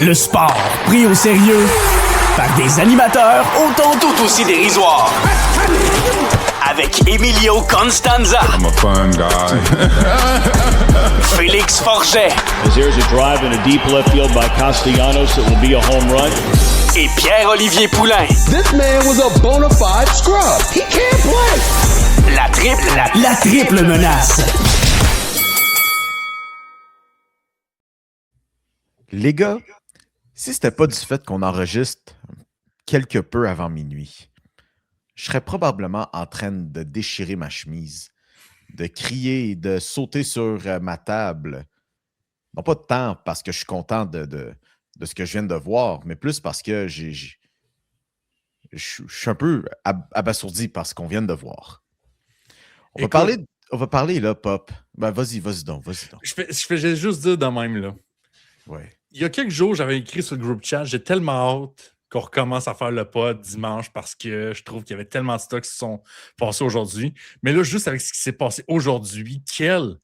Le sport pris au sérieux par des animateurs autant tout aussi dérisoires. Avec Emilio Constanza. I'm a fun guy. Félix Forget. As here's a drive in a deep left field by Castellanos. It will be a home run. Et Pierre-Olivier Poulain. This man was a bona fide scrub. He can't play. La triple menace. Les gars, si c'était pas du fait qu'on enregistre quelque peu avant minuit, je serais probablement en train de déchirer ma chemise, de crier et de sauter sur ma table. Non pas tant parce que je suis content de ce que je viens de voir, mais plus parce que je suis un peu abasourdi par ce qu'on vient de voir. On va parler là, Pop. Ben, vas-y donc. Je fais juste dire de même, là. Ouais. Il y a quelques jours, j'avais écrit sur le groupe chat, j'ai tellement hâte qu'on recommence à faire le pod dimanche parce que je trouve qu'il y avait tellement de stocks qui sont passés aujourd'hui. Mais là, juste avec ce qui s'est passé aujourd'hui, quel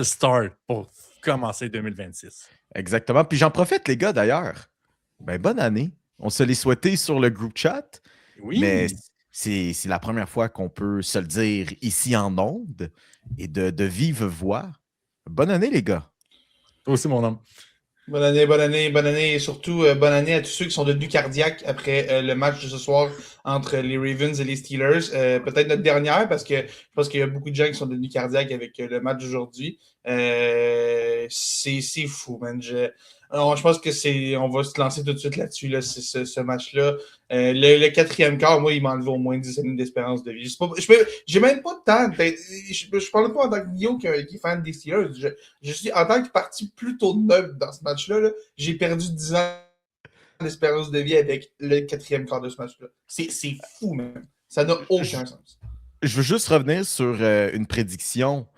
start pour commencer 2026. Exactement. Puis j'en profite, les gars, d'ailleurs. Ben, bonne année. On se l'est souhaité sur le groupe chat. Oui. Mais c'est la première fois qu'on peut se le dire ici en ondes et de vive voix. Bonne année, les gars. Toi aussi, mon homme. Bonne année et surtout bonne année à tous ceux qui sont devenus cardiaques après le match de ce soir entre les Ravens et les Steelers. Peut-être notre dernière parce que je pense qu'il y a beaucoup de gens qui sont devenus cardiaques avec le match d'aujourd'hui. C'est fou, man. Je pense que on va se lancer tout de suite là-dessus, là, ce match-là. Le quatrième quart, moi, il m'a enlevé au moins 10 années d'espérance de vie. J'ai même pas de temps. Je parle pas en tant que Guillaume qui est fan des Steelers. Je suis en tant que parti plutôt neutre dans ce match-là. Là, j'ai perdu 10 ans d'espérance de vie avec le quatrième quart de ce match-là. C'est fou, même. Ça n'a aucun sens. Je veux juste revenir sur une prédiction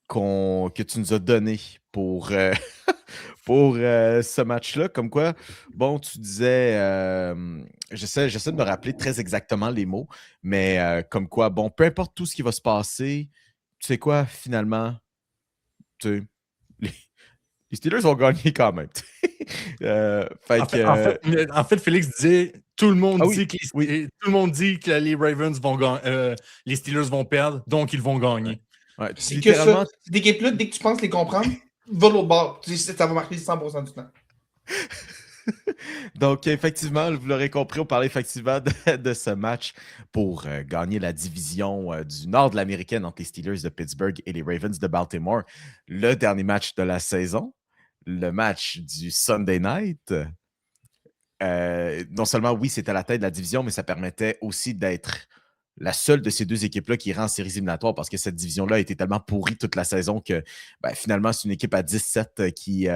que tu nous as donnée pour ce match-là. Comme quoi, bon, tu disais, j'essaie de me rappeler très exactement les mots, mais comme quoi, bon, peu importe tout ce qui va se passer, tu sais quoi, finalement, les Steelers vont gagner quand même. En fait, Félix disait, tout le monde dit que tout le monde dit que les Ravens vont gagner, les Steelers vont perdre, donc ils vont gagner. Ouais, c'est littéralement... que ça. Cette équipe-là, dès que tu penses les comprendre, va de l'autre bord. Ça va marquer 100% du temps. Donc, effectivement, vous l'aurez compris, on parlait effectivement de ce match pour gagner la division du nord de l'américaine entre les Steelers de Pittsburgh et les Ravens de Baltimore. Le dernier match de la saison, le match du Sunday Night. Non seulement, oui, c'était à la tête de la division, mais ça permettait aussi d'être la seule de ces deux équipes-là qui ira en séries éliminatoires parce que cette division-là a été tellement pourrie toute la saison que finalement, c'est une équipe à 17 qui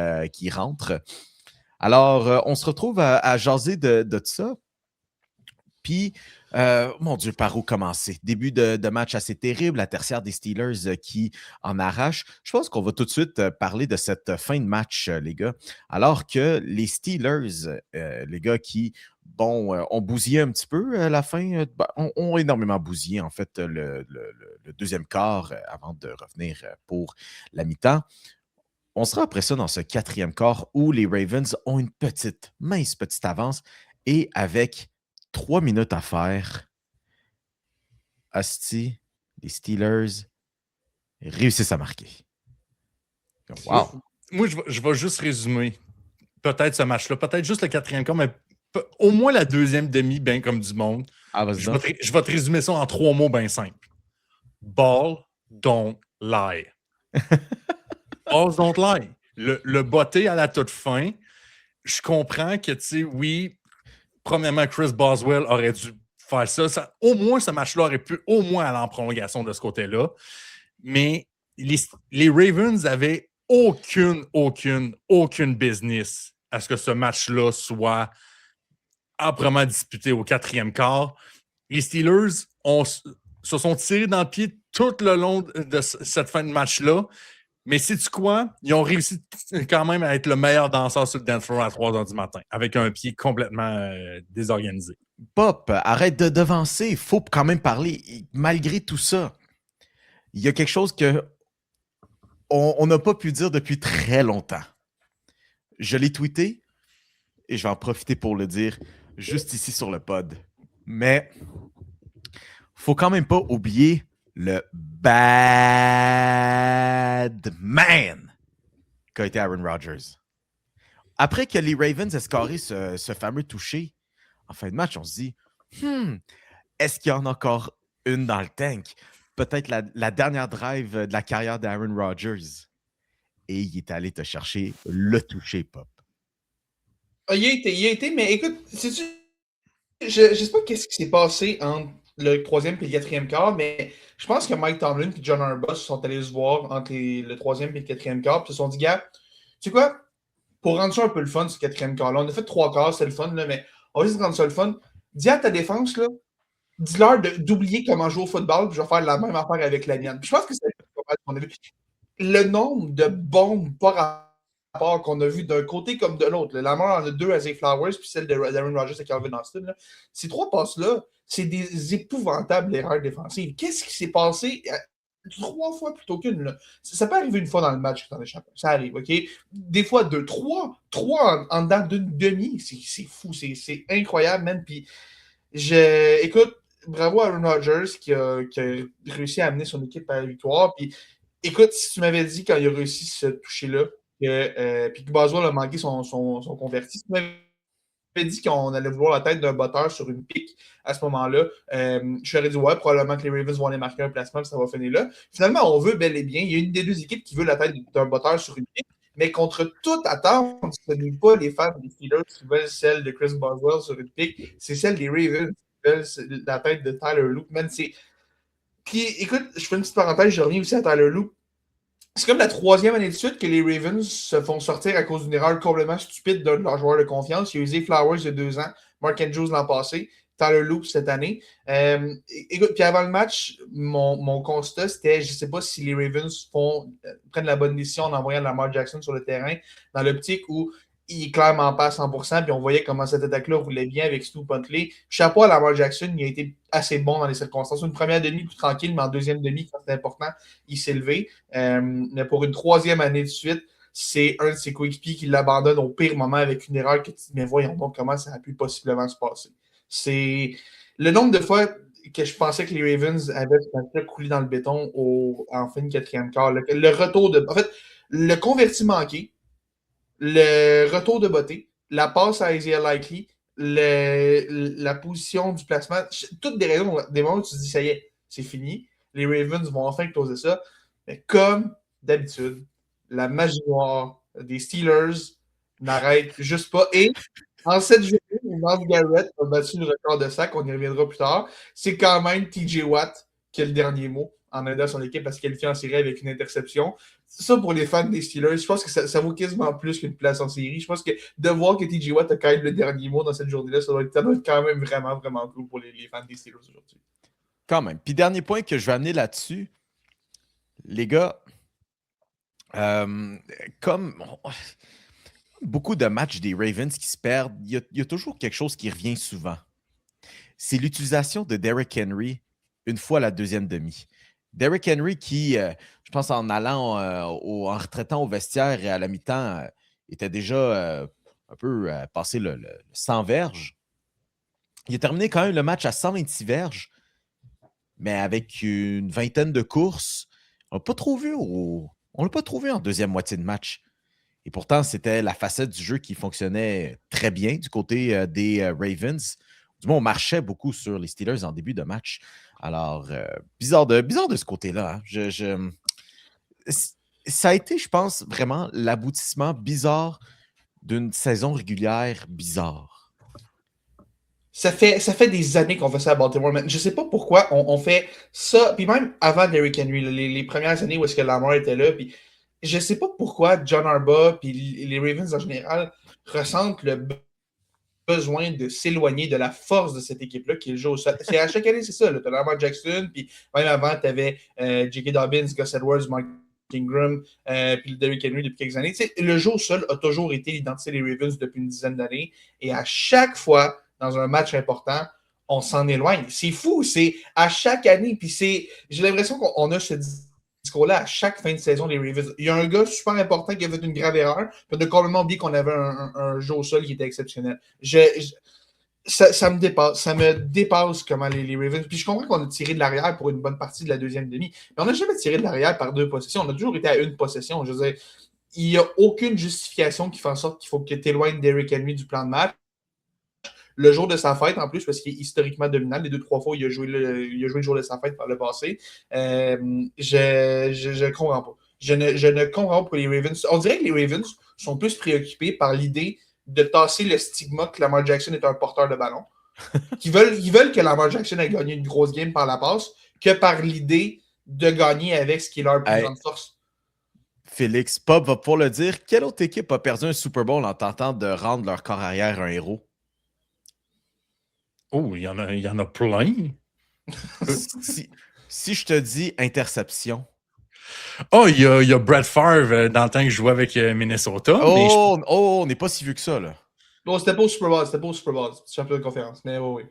rentre. Alors, on se retrouve à jaser de ça. Puis, mon Dieu, par où commencer? Début de match assez terrible, la tertiaire des Steelers qui en arrache. Je pense qu'on va tout de suite parler de cette fin de match, les gars. Alors que les Steelers, les gars qui, ont bousillé un petit peu à la fin, ont énormément bousillé, en fait, le deuxième quart avant de revenir pour la mi-temps. On sera après ça dans ce quatrième quart où les Ravens ont une mince petite avance et avec 3 minutes à faire, asti, les Steelers réussissent à marquer. Wow! Moi, je vais juste résumer peut-être ce match-là, peut-être juste le quatrième quart, mais au moins la deuxième demi, bien comme du monde. Ah, vas-y. Je vais te résumer ça en 3 mots bien simples. Ball don't lie. Balls don't lie. Le botté à la toute fin, je comprends que, tu sais, oui, premièrement, Chris Boswell aurait dû faire ça. Au moins, ce match-là aurait pu au moins aller en prolongation de ce côté-là. Mais les Ravens avaient aucune business à ce que ce match-là soit âprement disputé au quatrième quart. Les Steelers se sont tirés dans le pied tout le long de cette fin de match-là. Mais sais-tu quoi? Ils ont réussi quand même à être le meilleur danseur sur le dance floor à 3h du matin, avec un pied complètement désorganisé. Pop, arrête de devancer. Il faut quand même parler. Malgré tout ça, il y a quelque chose qu'on n'a pas pu dire depuis très longtemps. Je l'ai tweeté et je vais en profiter pour le dire juste ici sur le pod. Mais faut quand même pas oublier le bad man qu'a été Aaron Rodgers. Après que les Ravens aient scoré ce fameux toucher, en fin de match, on se dit est-ce qu'il y en a encore une dans le tank? Peut-être la dernière drive de la carrière d'Aaron Rodgers. Et il est allé te chercher le toucher, Pop. Il a été, mais écoute, je sais pas qu'est-ce qui s'est passé entre le troisième et le quatrième quart, mais je pense que Mike Tomlin et John Harbaugh sont allés se voir entre le troisième et le quatrième quart, puis se sont dit, gars, tu sais quoi, pour rendre ça un peu le fun, ce quatrième quart-là, on a fait 3 quarts, c'est le fun, là, mais on va juste rendre ça le fun. Dis à ta défense, là, dis-leur d'oublier comment jouer au football, puis je vais faire la même affaire avec la mienne. Puis je pense que c'est pas mal qu'on a vu. Le nombre de bombes par rapport qu'on a vu d'un côté comme de l'autre. La mort en a 2 à Zay Flowers, puis celle d'Aaron Rodgers et Calvin Austin. Là. Ces 3 passes-là, c'est des épouvantables erreurs défsives. Qu'est-ce qui s'est passé 3 fois plutôt qu'une? Là? Ça peut arriver une fois dans le match, ça arrive, OK? Des fois 2, 3 en dedans d'une demi. C'est fou, c'est incroyable, même. Puis, écoute, bravo à Aaron Rodgers qui a réussi à amener son équipe à la victoire. Puis, écoute, si tu m'avais dit quand il a réussi ce toucher-là, puis que Boswell a manqué son converti, si tu m'avais dit qu'on allait voir la tête d'un botteur sur une pique à ce moment-là, je t'aurais dit, ouais, probablement que les Ravens vont aller marquer un placement, puis ça va finir là. Finalement, on veut bel et bien. Il y a une des 2 équipes qui veut la tête d'un botteur sur une pique, mais contre toute attente, ce n'est pas les fans des Steelers qui veulent celle de Chris Boswell sur une pique, c'est celle des Ravens qui veulent la tête de Tyler Loopman. Puis, écoute, je fais une petite parenthèse, je reviens aussi à Tyler Loop. C'est comme la 3e année de suite que les Ravens se font sortir à cause d'une erreur complètement stupide d'un de leurs joueurs de confiance. Il y a eu Zay Flowers il y a 2 ans, Mark Andrews l'an passé, Tyler Loop cette année. Écoute, puis avant le match, mon constat, c'était, je ne sais pas si les Ravens prennent la bonne décision en envoyant Lamar Jackson sur le terrain, dans l'optique où il est clairement pas à 100%, puis on voyait comment cette attaque-là roulait bien avec Stu Huntley. Chapeau à Lamar Jackson, il a été assez bon dans les circonstances. Une première demi plus tranquille, mais en deuxième demi, quand c'était important, il s'est levé. Mais pour une 3e année de suite, c'est un de ses coéquipiers qui l'abandonne au pire moment avec une erreur que tu dis, mais voyons donc comment ça a pu possiblement se passer. C'est le nombre de fois que je pensais que les Ravens avaient coulé dans le béton en fin de 4e quart. Le retour de... En fait, le converti manqué, le retour de beauté, la passe à Isaiah Likely, la position du placement, toutes des raisons, des moments où tu te dis, ça y est, c'est fini. Les Ravens vont enfin closer ça. Mais comme d'habitude, la magie noire des Steelers n'arrête juste pas. Et en cette journée, Myles Garrett a battu le record de sac, on y reviendra plus tard. C'est quand même TJ Watt qui a le dernier mot en aidant son équipe à se qualifier en série avec une interception. Ça, pour les fans des Steelers, je pense que ça vaut quasiment plus qu'une place en série. Je pense que de voir que TJ Watt a quand même le dernier mot dans cette journée-là, ça doit être quand même vraiment, vraiment cool pour les fans des Steelers aujourd'hui. Quand même. Puis dernier point que je vais amener là-dessus, les gars, comme beaucoup de matchs des Ravens qui se perdent, il y a toujours quelque chose qui revient souvent. C'est l'utilisation de Derrick Henry une fois la 2e demi. Derrick Henry qui, je pense en allant, en retraitant au vestiaire et à la mi-temps, était déjà un peu passé le 100 verges. Il a terminé quand même le match à 126 verges, mais avec une vingtaine de courses. On ne l'a pas trop vu en deuxième moitié de match. Et pourtant, c'était la facette du jeu qui fonctionnait très bien du côté des Ravens. Du moins, on marchait beaucoup sur les Steelers en début de match. Alors, bizarre de ce côté-là. Hein. Ça a été, je pense, vraiment l'aboutissement bizarre d'une saison régulière bizarre. Ça fait des années qu'on fait ça à Baltimore. Je ne sais pas pourquoi on fait ça. Puis même avant Derrick Henry, les premières années où est-ce que Lamar était là, puis je ne sais pas pourquoi John Harbaugh et les Ravens en général ressentent le besoin de s'éloigner de la force de cette équipe-là qui est le jeu au sol. C'est à chaque année, c'est ça. Tu as Lamar Jackson, puis même avant, tu avais J.K. Dobbins, Gus Edwards, Mark Ingram, puis Derrick Henry depuis quelques années. T'sais, le jeu au sol a toujours été l'identité des Ravens depuis une dizaine d'années. Et à chaque fois, dans un match important, on s'en éloigne. C'est fou, c'est à chaque année. Puis j'ai l'impression qu'on a ce discours-là à chaque fin de saison des Ravens. Il y a un gars super important qui a fait une grave erreur, puis on a complètement oublié qu'on avait un jeu au sol qui était exceptionnel. Ça me dépasse comment les Ravens. Puis je comprends qu'on a tiré de l'arrière pour une bonne partie de la deuxième demi, mais on n'a jamais tiré de l'arrière par 2 possessions. On a toujours été à 1 possession. Je veux dire, il n'y a aucune justification qui fait en sorte qu'il faut que tu éloignes Derrick Henry du plan de match. Le jour de sa fête, en plus, parce qu'il est historiquement dominant. Les 2-3 fois, il a joué le jour de sa fête par le passé. Je comprends pas. Je ne comprends pas pour les Ravens. On dirait que les Ravens sont plus préoccupés par l'idée de tasser le stigma que Lamar Jackson est un porteur de ballon. Ils veulent que Lamar Jackson ait gagné une grosse game par la passe que par l'idée de gagner avec ce qui est leur plus grande force. Félix, Pop va pouvoir le dire. Quelle autre équipe a perdu un Super Bowl en tentant de rendre leur corps arrière un héros? Oh, il y en a plein. Si je te dis interception. Oh, il y a Brett Favre dans le temps que je jouais avec Minnesota. On n'est pas si vieux que ça, là. Non, c'était pas au Super Bowl. Championnat de conférence. Mais oui.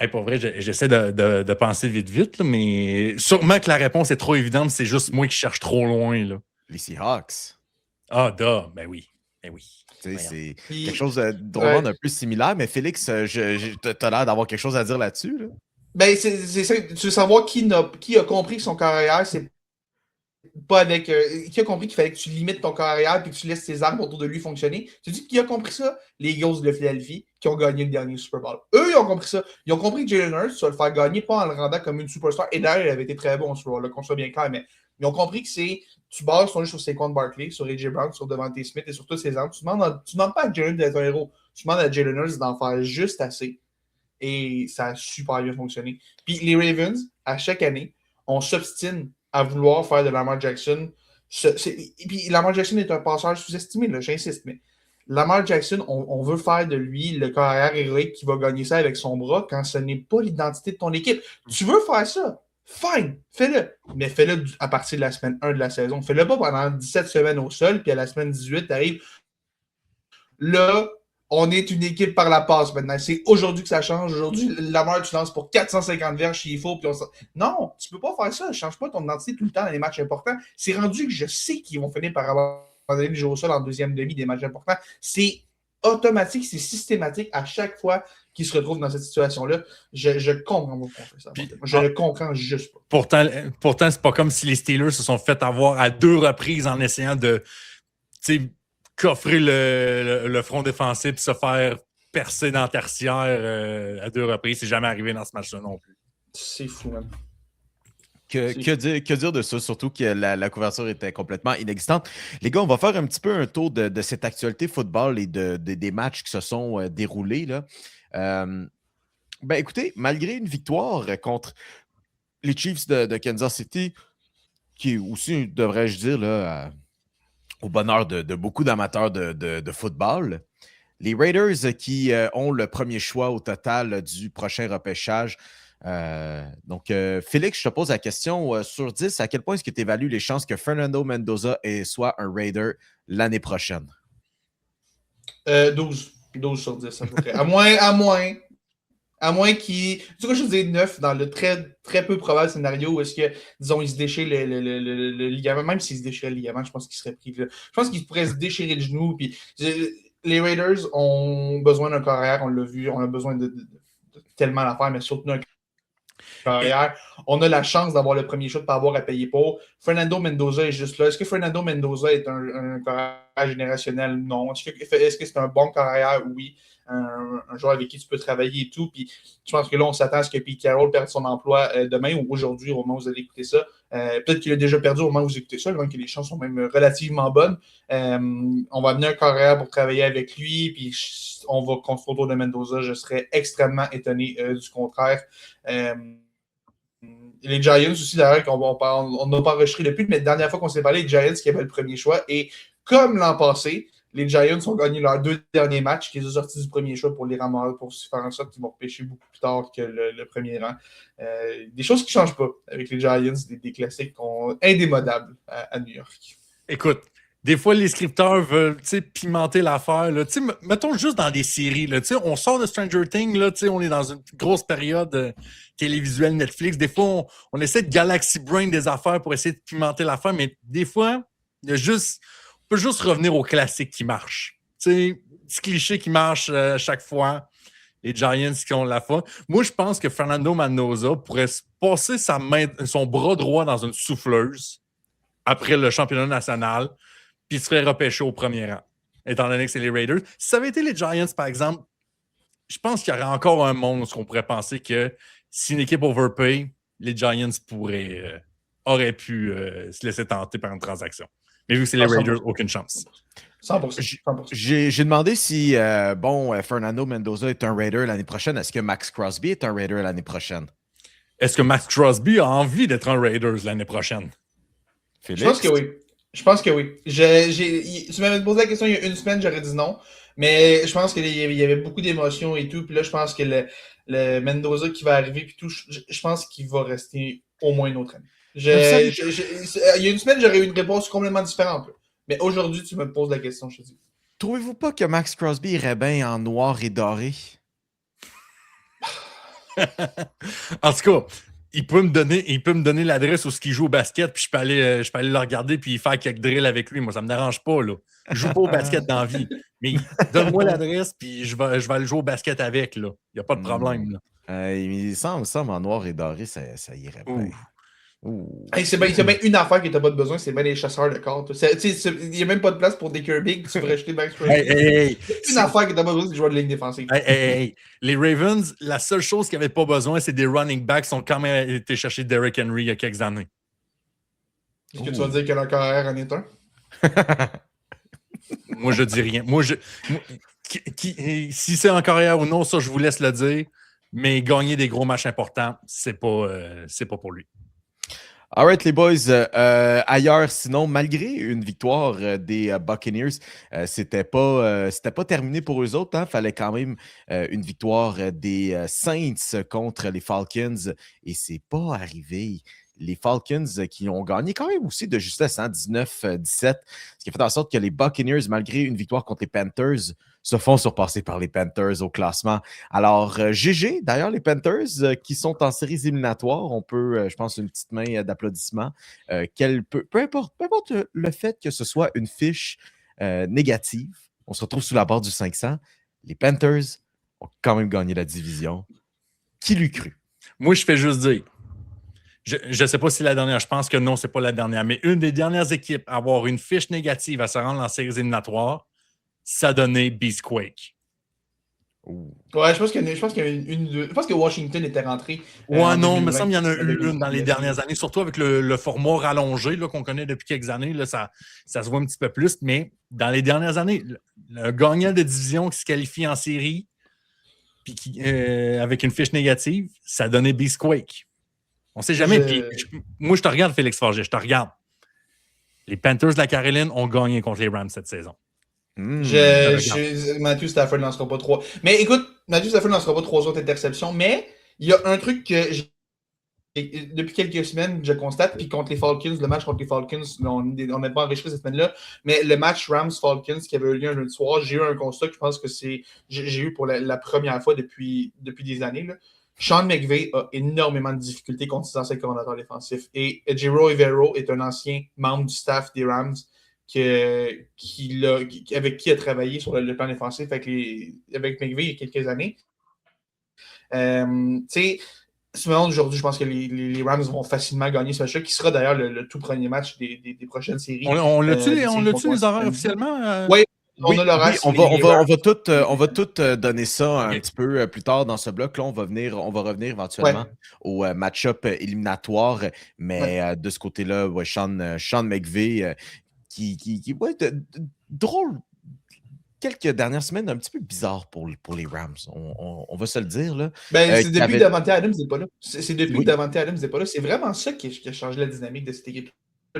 Hey, pour vrai, j'essaie de penser vite, là, mais sûrement que la réponse est trop évidente. C'est juste moi qui cherche trop loin. Là. Les Seahawks. Ben oui. C'est quelque chose de drôlement d'un peu similaire, mais Félix, t'as l'air d'avoir quelque chose à dire là-dessus. Là. Ben, c'est ça. Tu veux savoir qui a compris que son carrière, c'est pas avec. Qui a compris qu'il fallait que tu limites ton carrière et que tu laisses tes armes autour de lui fonctionner? Tu dis qui a compris ça? Les Eagles de Philadelphie qui ont gagné le dernier Super Bowl. Eux, ils ont compris ça. Ils ont compris que Jalen Hurts, tu vas le faire gagner pas en le rendant comme une superstar. Et d'ailleurs, il avait été très bon au Super Bowl, qu'on soit bien clair, mais ils ont compris que tu bases ton jeu sur Saquon Barkley, sur AJ Brown, sur Devontae Smith et sur tous ces armes. Tu demandes pas à Jalen d'être un héros. Tu demandes à Jalen Hurts d'en faire juste assez. Et ça a super bien fonctionné. Puis les Ravens, à chaque année, on s'obstine à vouloir faire de Lamar Jackson. Et puis Lamar Jackson est un passeur sous-estimé, là, j'insiste, mais Lamar Jackson, on veut faire de lui le carrière héroïque qui va gagner ça avec son bras quand ce n'est pas l'identité de ton équipe. Tu veux faire ça? Fine, fais-le. Mais fais-le à partir de la semaine 1 de la saison. Fais-le pas pendant 17 semaines au sol, puis à la semaine 18, t'arrives. Là, on est une équipe par la passe maintenant. C'est aujourd'hui que ça change. Aujourd'hui, Lamar, tu lances pour 450 verges s'il faut. Puis non, tu peux pas faire ça. Change pas ton identité tout le temps dans les matchs importants. C'est rendu que je sais qu'ils vont finir par abandonner le jeu au sol en deuxième demi des matchs importants. C'est automatique, c'est systématique à chaque fois qu'ils se retrouvent dans cette situation-là. Je comprends pas pourquoi on fait ça. Je le comprends juste pas. Pourtant, c'est pas comme si les Steelers se sont fait avoir à 2 reprises en essayant de coffrer le front défensif et se faire percer dans le tertiaire à 2 reprises. C'est jamais arrivé dans ce match-là non plus. C'est fou, même. Que dire de ça? Surtout que la couverture était complètement inexistante. Les gars, on va faire un petit peu un tour de cette actualité football et des matchs qui se sont déroulés. Là. Écoutez, malgré une victoire contre les Chiefs de Kansas City, qui aussi, devrais-je dire, là, au bonheur de beaucoup d'amateurs de football, les Raiders qui ont le premier choix au total du prochain repêchage. Donc, Félix, je te pose la question, sur 10, à quel point est-ce que tu évalues les chances que Fernando Mendoza soit un Raider l'année prochaine? 12 sur 10 à peu près. À moins qu'il... Tu vois, je dis 9 dans le très, très peu probable scénario où est-ce que, disons, il se déchire le ligament. Même s'il se déchire le ligament, je pense qu'il serait pris là. Je pense qu'il pourrait se déchirer le genou. Puis, les Raiders ont besoin d'un carrière, on l'a vu. On a besoin de tellement d'affaires, mais surtout d'un carrière. On a la chance d'avoir le premier choix de ne pas avoir à payer pour. Fernando Mendoza est juste là. Est-ce que Fernando Mendoza est un carrière générationnel? Non. Est-ce que c'est un bon carrière? Oui. Un joueur avec qui tu peux travailler et tout. Puis je pense que là, on s'attend à ce que Pete Carroll perde son emploi demain ou aujourd'hui, au moment où vous allez écouter ça. Peut-être qu'il a déjà perdu au moment où vous écoutez ça, donc que les chances sont même relativement bonnes. On va amener un carrière pour travailler avec lui, puis on va construire autour de Mendoza. Je serais extrêmement étonné du contraire. Les Giants aussi, d'ailleurs, on n'a pas enregistré depuis, mais la dernière fois qu'on s'est parlé, les Giants qui avaient le premier choix. Et comme l'an passé, les Giants ont gagné leurs 2 derniers matchs, qui les ont sortis du premier choix pour les ramasser, pour faire en sorte qu'ils vont repêcher beaucoup plus tard que le premier rang. Des choses qui ne changent pas avec les Giants, des classiques indémodables à New York. Écoute, Des fois, les scripteurs veulent pimenter l'affaire. Là. Mettons juste dans des séries. Là, on sort de Stranger Things, là, on est dans une grosse période télévisuelle Netflix. Des fois, on essaie de Galaxy Brain des affaires pour essayer de pimenter l'affaire, mais des fois, on peut juste revenir au classique qui marche. Petit cliché qui marche chaque fois. Les Giants qui ont la foi. Moi, je pense que Fernando Mendoza pourrait passer son bras droit dans une souffleuse après le championnat national, puis il se ferait repêcher au premier rang, étant donné que c'est les Raiders. Si ça avait été les Giants, par exemple, je pense qu'il y aurait encore un monde où on pourrait penser que si une équipe overpay, les Giants auraient pu se laisser tenter par une transaction. Mais vu que c'est les Raiders, aucune chance. 100%. J'ai demandé si Fernando Mendoza est un Raider l'année prochaine. Est-ce que Max Crosby est un Raider l'année prochaine? Est-ce que Max Crosby a envie d'être un Raiders l'année prochaine? Félix? Je pense que oui. Tu m'avais posé la question il y a une semaine, j'aurais dit non. Mais je pense qu'il y avait beaucoup d'émotions et tout. Puis là, je pense que le Mendoza qui va arriver, puis tout, je pense qu'il va rester au moins une autre année. Il y a une semaine, j'aurais eu une réponse complètement différente. Mais aujourd'hui, tu me poses la question, je te dis. Trouvez-vous pas que Max Crosby irait bien en noir et doré? En tout cas, il peut me donner l'adresse où il joue au basket, puis je peux aller le regarder puis faire quelques drills avec lui. Moi, ça me dérange pas, là. Je joue pas au basket dans la vie. Mais donne-moi l'adresse, puis je vais aller jouer au basket avec, là. Il n'y a pas de problème, là. Il semble en noir et doré, ça irait bien. Hey, c'est bien une affaire que tu n'as pas de besoin, c'est bien les chasseurs de cartes. Il n'y a même pas de place pour des Kirby que tu pourrais acheter Max Crosby. Une affaire que tu n'as pas besoin, c'est des joueurs de ligne défensive. Les Ravens, la seule chose qu'ils n'avaient pas besoin, c'est des running backs qui ont quand même été chercher Derrick Henry il y a quelques années. Est-ce que tu vas dire que leur carrière en est un? Moi, je dis rien. Si c'est en carrière ou non, ça, je vous laisse le dire. Mais gagner des gros matchs importants, c'est pas pour lui. All right, les boys. Ailleurs, sinon, malgré une victoire des Buccaneers, c'était pas terminé pour eux autres. Il fallait quand même une victoire des Saints contre les Falcons et c'est pas arrivé. Les Falcons qui ont gagné quand même aussi de justesse, 19-17, ce qui a fait en sorte que les Buccaneers, malgré une victoire contre les Panthers, se font surpasser par les Panthers au classement. Alors, GG, d'ailleurs, les Panthers qui sont en séries éliminatoires, on peut, je pense, une petite main d'applaudissement. Peu importe le fait que ce soit une fiche négative, on se retrouve sous la barre du 500. Les Panthers ont quand même gagné la division. Qui l'eût cru? Moi, je fais juste dire. Je ne sais pas si c'est la dernière, je pense que non, ce n'est pas la dernière, mais une des dernières équipes à avoir une fiche négative à se rendre en séries éliminatoires, ça donnait Beastquake. Ouais, je pense je pense que Washington était rentré. Ouais, non, il me semble qu'il y en a eu une dans les dernières années, surtout avec le format rallongé là, qu'on connaît depuis quelques années. Là, ça se voit un petit peu plus, mais dans les dernières années, le gagnant de division qui se qualifie en série puis avec une fiche négative, ça donnait Beastquake. On ne sait jamais. Moi, je te regarde, Félix Forget, je te regarde. Les Panthers de la Caroline ont gagné contre les Rams cette saison. Matthew Stafford n'en sera pas 3. Mais écoute, Matthew Stafford n'en sera pas 3 autres interceptions, mais il y a un truc que depuis quelques semaines, je constate, puis contre les Falcons, le match contre les Falcons, on n'est pas enregistré cette semaine-là, mais le match Rams-Falcons qui avait eu lieu un lundi soir, j'ai eu un constat que je pense que j'ai eu pour la première fois depuis des années, là. Sean McVay a énormément de difficultés contre ses anciens coordinateurs défensifs. Et Ejiro Evero est un ancien membre du staff des Rams avec qui il a travaillé sur le plan défensif avec McVay il y a quelques années. Tu sais, aujourd'hui, je pense que les Rams vont facilement gagner ce match-là, qui sera d'ailleurs le tout premier match des prochaines séries. On l'a-tu les horaires officiellement? Oui. On a l'horaire. On va tout donner ça un petit peu plus tard dans ce bloc. Là, on va revenir éventuellement au match-up éliminatoire. Mais de ce côté-là, Sean McVay drôle. Quelques dernières semaines un petit peu bizarres pour les Rams. On va se le dire. Là. C'est depuis que Davante Adams n'est pas là. C'est depuis que Davante Adams n'est pas là. C'est vraiment ça qui a changé la dynamique de cette équipe.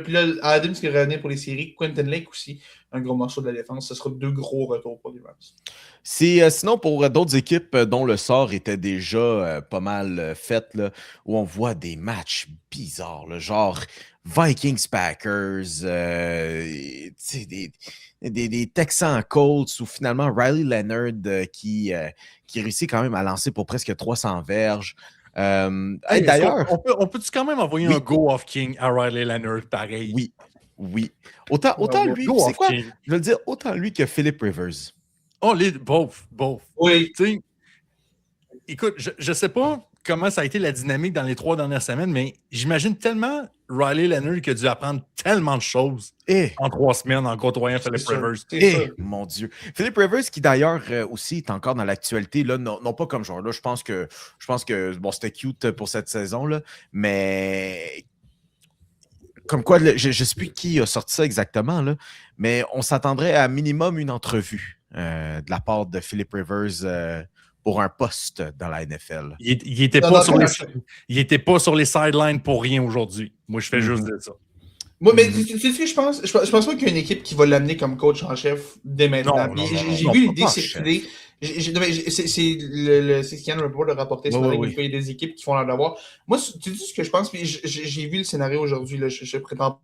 Puis là, Adams qui revenait pour les séries, Quentin Lake aussi, un gros morceau de la défense. Ce sera 2 gros retours pour les Rams. Sinon, pour d'autres équipes dont le sort était déjà pas mal fait, là, où on voit des matchs bizarres, là, genre Vikings, Packers, des Texans Colts ou finalement Riley Leonard qui réussit quand même à lancer pour presque 300 verges. D'ailleurs, on peut-tu quand même envoyer un go off King à Riley Leonard pareil? Oui. Autant lui, c'est quoi? King. Je veux dire, autant lui que Philip Rivers. Oh, both. Oui. T'sais, écoute, je sais pas comment ça a été la dynamique dans les 3 dernières semaines, mais j'imagine tellement Riley Leonard qui a dû apprendre tellement de choses en 3 semaines en côtoyant Philip Rivers. Mon Dieu. Philip Rivers qui d'ailleurs aussi est encore dans l'actualité, là, non pas comme genre là, je pense que bon, c'était cute pour cette saison, là, mais comme quoi, je ne sais plus qui a sorti ça exactement, là, mais on s'attendrait à minimum une entrevue de la part de Philip Rivers pour un poste dans la NFL. Il était pas sur les sidelines pour rien aujourd'hui. Moi, je fais juste de ça. Moi, mais tu sais ce que je pense? Je pense pas qu'il y a une équipe qui va l'amener comme coach en chef dès maintenant. J'ai vu l'idée circuler. C'est ce qu'Yann Report a rapporté ce matin, qu'il y a des équipes qui font leur devoir. Moi, tu dis ce que je pense, puis j'ai vu le scénario aujourd'hui. Je prétends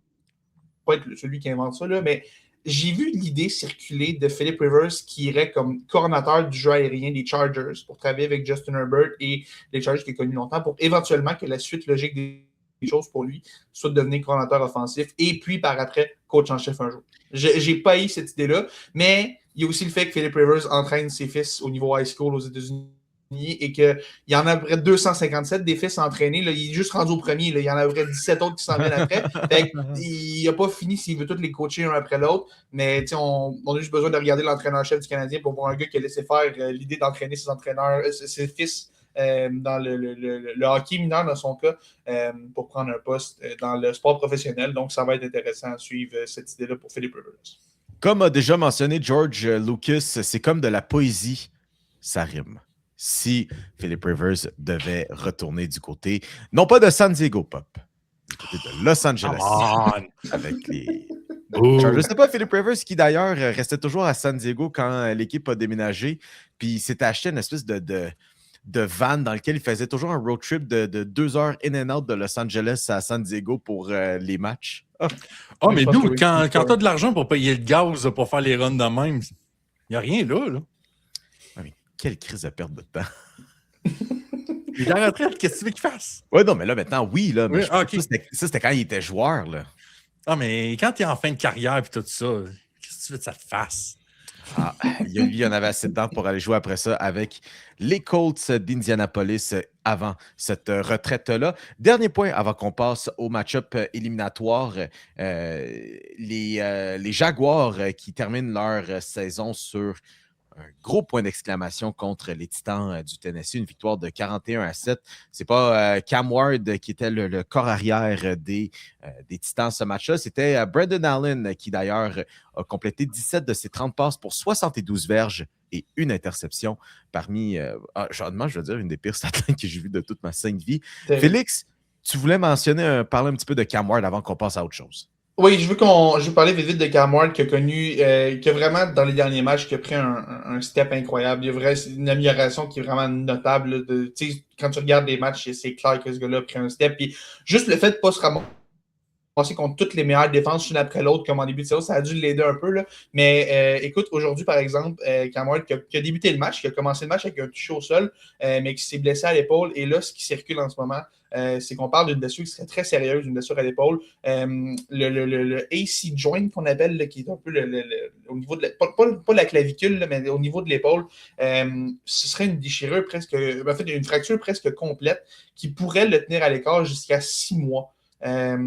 pas être celui qui invente ça, là, mais j'ai vu l'idée circuler de Philip Rivers qui irait comme coordonnateur du jeu aérien des Chargers pour travailler avec Justin Herbert et les Chargers qui est connu longtemps pour éventuellement que la suite logique des choses pour lui soit de devenir coordonnateur offensif et puis par après coach en chef un jour. J'ai pas eu cette idée-là, mais il y a aussi le fait que Philip Rivers entraîne ses fils au niveau high school aux États-Unis et qu'il y en a à peu près 257 des fils entraînés. Là, il est juste rendu au premier. Là, il y en a à peu près 17 autres qui s'en viennent après. Fait il n'a pas fini s'il veut tous les coacher un après l'autre. Mais on a juste besoin de regarder l'entraîneur-chef du Canadien pour voir un gars qui a laissé faire l'idée d'entraîner ses fils dans le hockey mineur dans son cas pour prendre un poste dans le sport professionnel. Donc, ça va être intéressant à suivre cette idée-là pour Philip Rivers. Comme a déjà mentionné George Lucas, c'est comme de la poésie, ça rime. Si Philip Rivers devait retourner du côté, non pas de San Diego Pop, du côté de Los Angeles, avec les Chargers. Je sais pas, Philip Rivers qui d'ailleurs restait toujours à San Diego quand l'équipe a déménagé, puis il s'était acheté une espèce de van dans lequel il faisait toujours un road trip de 2 heures in and out de Los Angeles à San Diego pour les matchs. Mais nous, quand tu as de l'argent pour payer le gaz pour faire les runs de même, il n'y a rien là. Quelle crise de perte de temps. Il est en retraite, qu'est-ce que tu veux qu'il fasse? Ouais, non, mais là, maintenant, oui, là. Mais okay. Ça, c'était quand il était joueur, là. Ah, mais quand tu es en fin de carrière et tout ça, qu'est-ce que tu veux que ça te fasse? Il y en avait assez de temps pour aller jouer après ça avec les Colts d'Indianapolis avant cette retraite-là. Dernier point avant qu'on passe au match-up éliminatoire. Les Jaguars qui terminent leur saison sur un gros point d'exclamation contre les Titans du Tennessee, une victoire de 41-7. C'est pas Cam Ward qui était le corps arrière des Titans ce match-là. C'était Brandon Allen qui d'ailleurs a complété 17 de ses 30 passes pour 72 verges et une interception parmi, je veux dire, une des pires stats que j'ai vues de toute ma sainte vie. Félix, tu voulais parler un petit peu de Cam Ward avant qu'on passe à autre chose. Oui, je veux parler vite de Cam Ward qui a vraiment, dans les derniers matchs, qui a pris un step incroyable. Il y a vraiment une amélioration qui est vraiment notable. Quand tu regardes les matchs, c'est clair que ce gars-là a pris un step. Puis juste le fait de ne pas se ramasser contre toutes les meilleures défenses l'une après l'autre, comme en début de saison, ça a dû l'aider un peu. Là. Mais écoute, aujourd'hui, par exemple, Cam Ward qui a débuté le match, qui a commencé le match avec un toucher au sol, mais qui s'est blessé à l'épaule. Et là, ce qui circule en ce moment, c'est qu'on parle d'une blessure qui serait très sérieuse, une blessure à l'épaule. Le AC joint qu'on appelle, là, qui est un peu au niveau de pas la clavicule, là, mais au niveau de l'épaule, ce serait une déchirure presque, en fait, une fracture presque complète qui pourrait le tenir à l'écart jusqu'à 6 mois.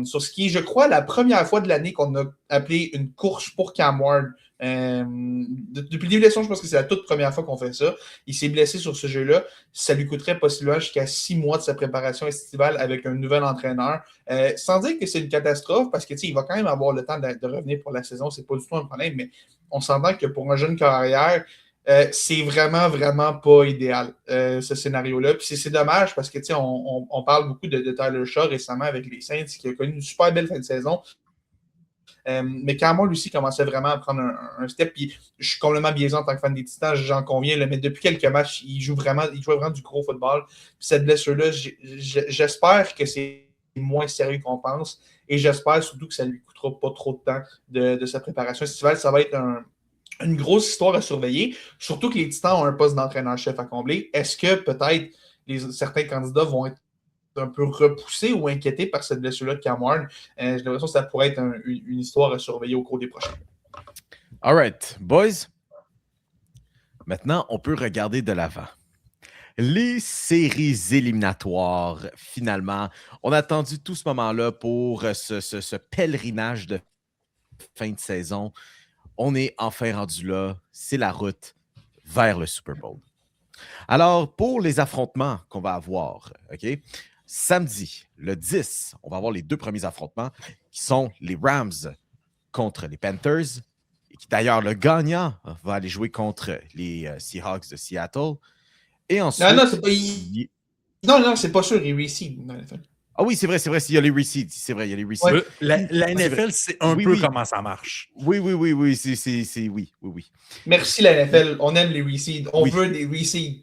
Sur ce qui est, je crois, la première fois de l'année qu'on a appelé une course pour Cam Ward. Depuis le début de l'élection, je pense que c'est la toute première fois qu'on fait ça. Il s'est blessé sur ce jeu-là. Ça lui coûterait possiblement jusqu'à 6 mois de sa préparation estivale avec un nouvel entraîneur. Sans dire que c'est une catastrophe, parce que il va quand même avoir le temps de revenir pour la saison. C'est pas du tout un problème, mais on s'entend que pour un jeune carrière, c'est vraiment, vraiment pas idéal, ce scénario-là. Puis c'est dommage parce que on parle beaucoup de Tyler Shaw récemment avec les Saints, qui a connu une super belle fin de saison. Mais Cam Ward, lui, commençait vraiment à prendre un step. Puis je suis complètement biaisé en tant que fan des Titans, j'en conviens. Là, mais depuis quelques matchs, il jouait vraiment du gros football. Puis cette blessure-là, j'espère que c'est moins sérieux qu'on pense. Et j'espère surtout que ça ne lui coûtera pas trop de temps de sa préparation estivale. Ça va être une grosse histoire à surveiller, surtout que les Titans ont un poste d'entraîneur-chef à combler. Est-ce que peut-être certains candidats vont être un peu repoussés ou inquiétés par cette blessure-là de Cam Ward? J'ai l'impression que ça pourrait être une histoire à surveiller au cours des prochains. All right, boys. Maintenant, on peut regarder de l'avant. Les séries éliminatoires, finalement. On a attendu tout ce moment-là pour ce pèlerinage de fin de saison. On est enfin rendu là. C'est la route vers le Super Bowl. Alors, pour les affrontements qu'on va avoir, OK? Samedi, le 10, on va avoir les 2 premiers affrontements qui sont les Rams contre les Panthers. Et qui, d'ailleurs, le gagnant va aller jouer contre les Seahawks de Seattle. Et ensuite... Non, c'est pas... Non, c'est pas sûr, il réussit. Ah oui, c'est vrai, il y a les receipts. C'est vrai, il y a les receipts. Ouais, la NFL, c'est un peu comment ça marche. Oui, oui. Merci la NFL, on aime les receipts. On veut des receipts.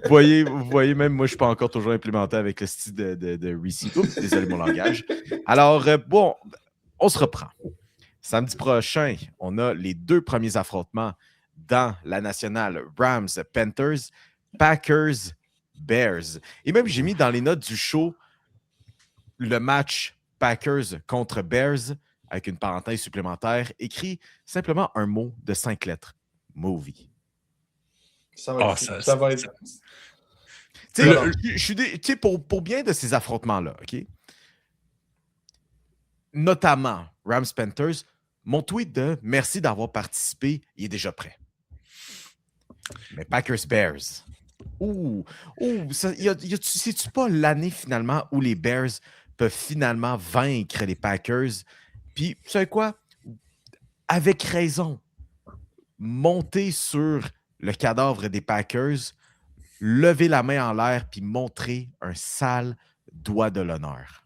Vous voyez, même moi, je ne suis pas encore toujours implémenté avec le style de receipt. Oups, désolé mon langage. Alors, bon, on se reprend. Samedi prochain, on a les 2 premiers affrontements dans la nationale Rams-Panthers, Packers-Bears. Et même, j'ai mis dans les notes du show le match Packers contre Bears avec une parenthèse supplémentaire, écrit simplement un mot de 5 lettres. Movie. Ça va être... Pour bien de ces affrontements-là, OK? Notamment Rams-Panthers, mon tweet de « Merci d'avoir participé », il est déjà prêt. Mais Packers-Bears, c'est-tu pas l'année finalement où les Bears peuvent finalement vaincre les Packers? Puis, vous savez quoi? Avec raison, monter sur le cadavre des Packers, lever la main en l'air puis montrer un sale doigt de l'honneur.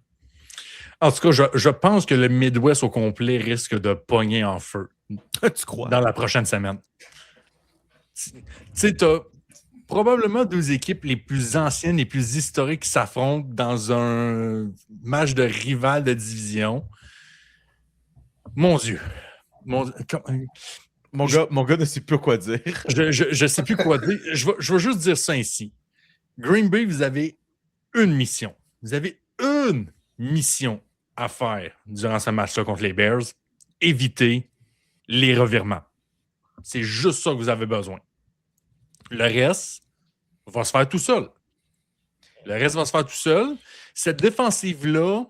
En tout cas, je pense que le Midwest au complet risque de pogner en feu. Tu crois? Dans la prochaine semaine. Tu sais, tu as probablement 2 équipes les plus anciennes, les plus historiques qui s'affrontent dans un match de rival de division. Mon Dieu. Mon gars ne sait plus quoi dire. Je ne sais plus quoi dire. Je vais juste dire ça ici. Green Bay, vous avez une mission. Vous avez une mission à faire durant ce match-là contre les Bears. Éviter les revirements. C'est juste ça que vous avez besoin. Le reste va se faire tout seul. Cette défensive-là,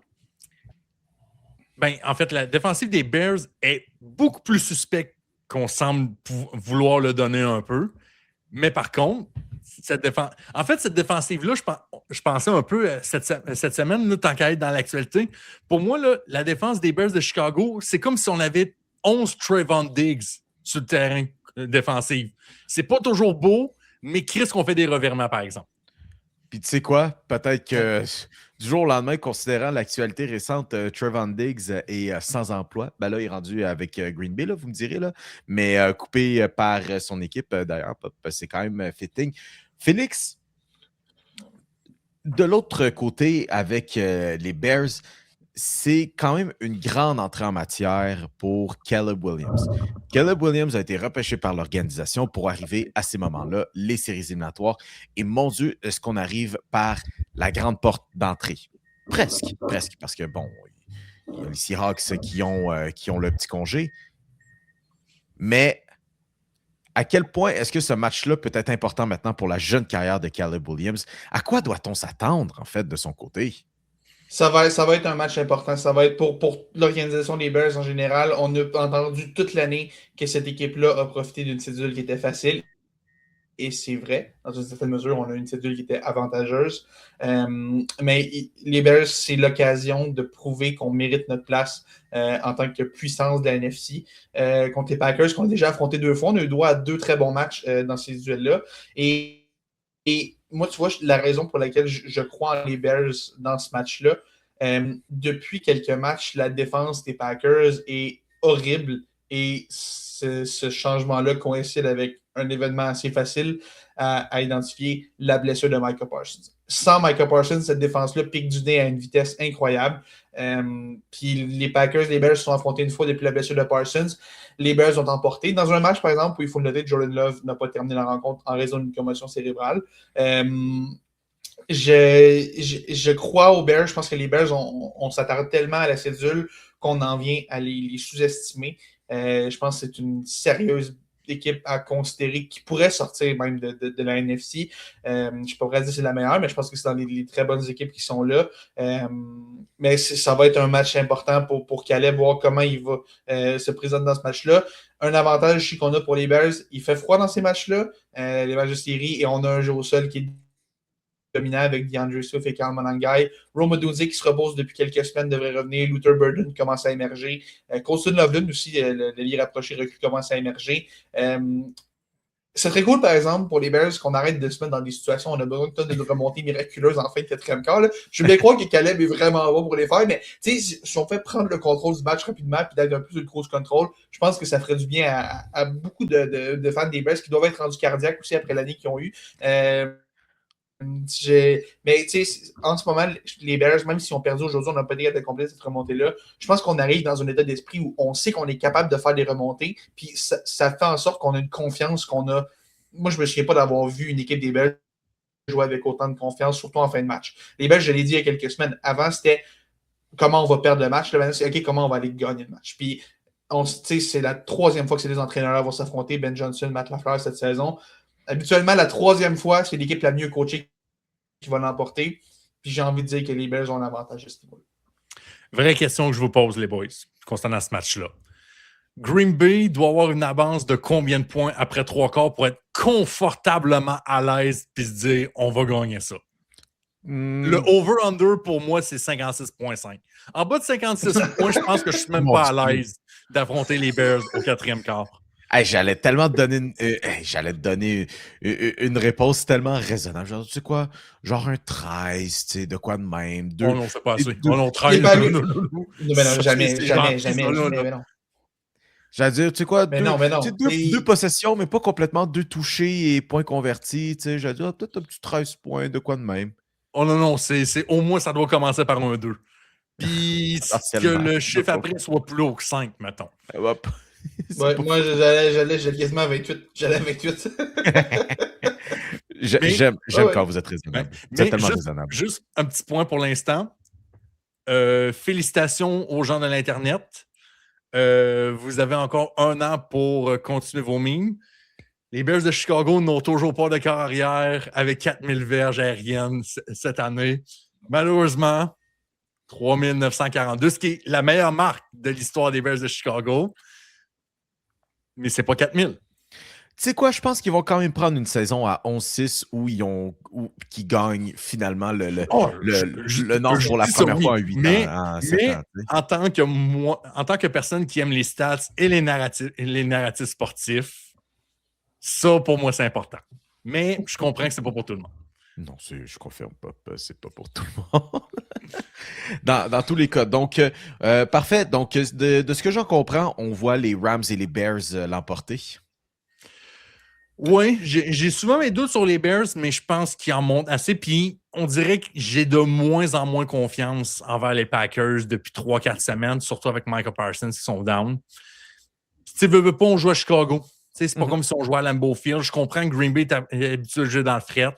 en fait, la défensive des Bears est beaucoup plus suspecte qu'on semble vouloir le donner un peu. Mais par contre, cette défensive-là, je pensais un peu cette semaine, là, tant qu'à être dans l'actualité. Pour moi, là, la défense des Bears de Chicago, c'est comme si on avait 11 Trevon Diggs sur le terrain défensif. C'est pas toujours beau, mais Chris qu'on fait des revirements, par exemple. Puis tu sais quoi? Peut-être que du jour au lendemain, considérant l'actualité récente, Trevon Diggs est sans emploi. Ben là, il est rendu avec Green Bay, là, vous me direz, là. Mais coupé par son équipe, d'ailleurs, c'est quand même fitting. Félix, de l'autre côté, avec les Bears, c'est quand même une grande entrée en matière pour Caleb Williams. Caleb Williams a été repêché par l'organisation pour arriver à ces moments-là, les séries éliminatoires. Et mon Dieu, est-ce qu'on arrive par la grande porte d'entrée? Presque, parce que bon, il y a les Seahawks qui ont le petit congé. Mais à quel point est-ce que ce match-là peut être important maintenant pour la jeune carrière de Caleb Williams? À quoi doit-on s'attendre, en fait, de son côté? Ça va être un match important. Ça va être pour l'organisation des Bears en général. On a entendu toute l'année que cette équipe-là a profité d'une cédule qui était facile. Et c'est vrai. Dans une certaine mesure, on a une cédule qui était avantageuse. Mais les Bears, c'est l'occasion de prouver qu'on mérite notre place en tant que puissance de la NFC. Contre les Packers, qu'on a déjà affronté 2 fois. On a eu droit à 2 très bons matchs dans ces duels-là. Et moi, tu vois, la raison pour laquelle je crois en les Bears dans ce match-là, depuis quelques matchs, la défense des Packers est horrible et ce changement-là coïncide avec un événement assez facile. à identifier la blessure de Micah Parsons. Sans Micah Parsons, cette défense-là pique du nez à une vitesse incroyable. Puis les Packers, les Bears se sont affrontés une fois depuis la blessure de Parsons. Les Bears ont emporté. Dans un match, par exemple, où il faut le noter, Jordan Love n'a pas terminé la rencontre en raison d'une commotion cérébrale. Je crois aux Bears. Je pense que les Bears, on s'attarde tellement à la cédule qu'on en vient à les sous-estimer. Je pense que c'est une sérieuse équipe à considérer qui pourrait sortir même de la NFC. Je ne suis pas prêt à dire que c'est la meilleure, mais je pense que c'est dans les très bonnes équipes qui sont là. Mais ça va être un match important pour Caleb, voir comment il va se présenter dans ce match-là. Un avantage qu'on a pour les Bears, il fait froid dans ces matchs-là, les matchs de série, et on a un jeu au sol qui est dominant avec DeAndre Swift et Kyle Monangai. Rome Odunze qui se repose depuis quelques semaines devrait revenir. Luther Burden commence à émerger. Colston Loveland aussi, le lié rapproché recul commence à émerger. C'est très cool, par exemple, pour les Bears qu'on arrête de se mettre dans des situations où on a besoin de remontées miraculeuses en fin de quatrième quart. Là. Je veux bien croire que Caleb est vraiment bon pour les faire, mais si on fait prendre le contrôle du match rapidement et d'être un peu sur le cruise control, je pense que ça ferait du bien à beaucoup de fans des Bears qui doivent être rendus cardiaques aussi après l'année qu'ils ont eue. Mais tu sais, en ce moment, les Bears, même si on perdu aujourd'hui, on n'a pas été capable de compléter cette remontée-là. Je pense qu'on arrive dans un état d'esprit où on sait qu'on est capable de faire des remontées, puis ça fait en sorte qu'on a une confiance qu'on a. Moi, je ne me souviens pas d'avoir vu une équipe des Bears jouer avec autant de confiance, surtout en fin de match. Les Bears, je l'ai dit il y a quelques semaines, avant, c'était comment on va perdre le match. Là, maintenant, c'est OK, comment on va aller gagner le match. Puis, c'est la troisième fois que ces deux entraîneurs-là vont s'affronter, Ben Johnson, Matt LaFleur, cette saison. Habituellement, la troisième fois, c'est l'équipe la mieux coachée qui va l'emporter. Puis j'ai envie de dire que les Bears ont l'avantage à ce niveau-là. Vraie question que je vous pose, les boys, concernant ce match-là. Green Bay doit avoir une avance de combien de points après 3 quarts pour être confortablement à l'aise puis se dire on va gagner ça? Le over-under, pour moi, c'est 56,5. En bas de 56 points, je pense que je ne suis même pas à l'aise d'affronter les Bears au quatrième quart. Hey, j'allais te donner une réponse tellement raisonnable. Genre, tu sais quoi? Genre un 13, tu sais, de quoi de même. Oh non, c'est pas assez. Oh non, 13. Non, jamais. J'allais dire, tu sais quoi? Deux possessions, mais pas complètement 2 touchés et points convertis. Tu sais, j'allais dire, peut-être un petit 13 points, de quoi de même. Oh non, c'est au moins, ça doit commencer par un 2. Puis que le chiffre après soit plus haut que 5, mettons. Hop. Ouais, moi, j'allais quasiment à 28. J'allais à 28. J'aime quand vous êtes raisonnable. Vous êtes tellement raisonnable. Juste un petit point pour l'instant. Félicitations aux gens de l'Internet. Vous avez encore 1 an pour continuer vos mimes. Les Bears de Chicago n'ont toujours pas de corps arrière avec 4000 verges aériennes cette année. Malheureusement, 3942, ce qui est la meilleure marque de l'histoire des Bears de Chicago. Mais c'est pas 4000. Tu sais quoi, je pense qu'ils vont quand même prendre une saison à 11-6 qui gagnent finalement le Nord pour la première fois en 8 ans. Mais en tant que personne qui aime les stats et les narratifs sportifs, ça, pour moi, c'est important. Mais je comprends que c'est pas pour tout le monde. Non, je confirme pas. C'est pas pour tout le monde. dans tous les cas. Donc, parfait. Donc, de ce que j'en comprends, on voit les Rams et les Bears l'emporter. Oui, j'ai souvent mes doutes sur les Bears, mais je pense qu'ils en montent assez. Puis, on dirait que j'ai de moins en moins confiance envers les Packers depuis 3-4 semaines, surtout avec Micah Parsons qui sont down. Tu sais, veux pas, on joue à Chicago. C'est pas comme si on jouait à Lambeau Field. Je comprends que Green Bay est habitué à jouer dans le fret.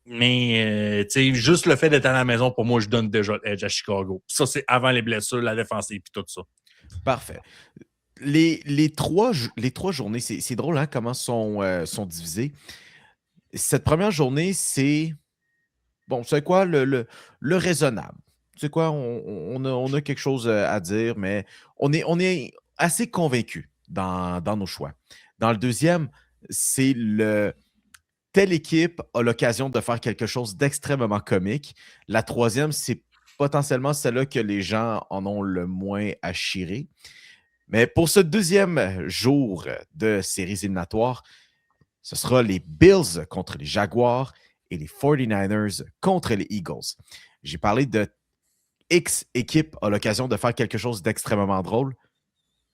Mais juste le fait d'être à la maison, pour moi, je donne déjà l'edge à Chicago. Ça, c'est avant les blessures, la défensive et tout ça. Parfait. Les trois journées, c'est drôle hein, comment sont divisées. Cette première journée, c'est bon, c'est quoi le raisonnable. Tu sais quoi, on a quelque chose à dire, mais on est assez convaincus dans nos choix. Dans le deuxième, c'est telle équipe a l'occasion de faire quelque chose d'extrêmement comique. La troisième, c'est potentiellement celle-là que les gens en ont le moins à chirer. Mais pour ce deuxième jour de séries éliminatoires, ce sera les Bills contre les Jaguars et les 49ers contre les Eagles. J'ai parlé de X équipe a l'occasion de faire quelque chose d'extrêmement drôle.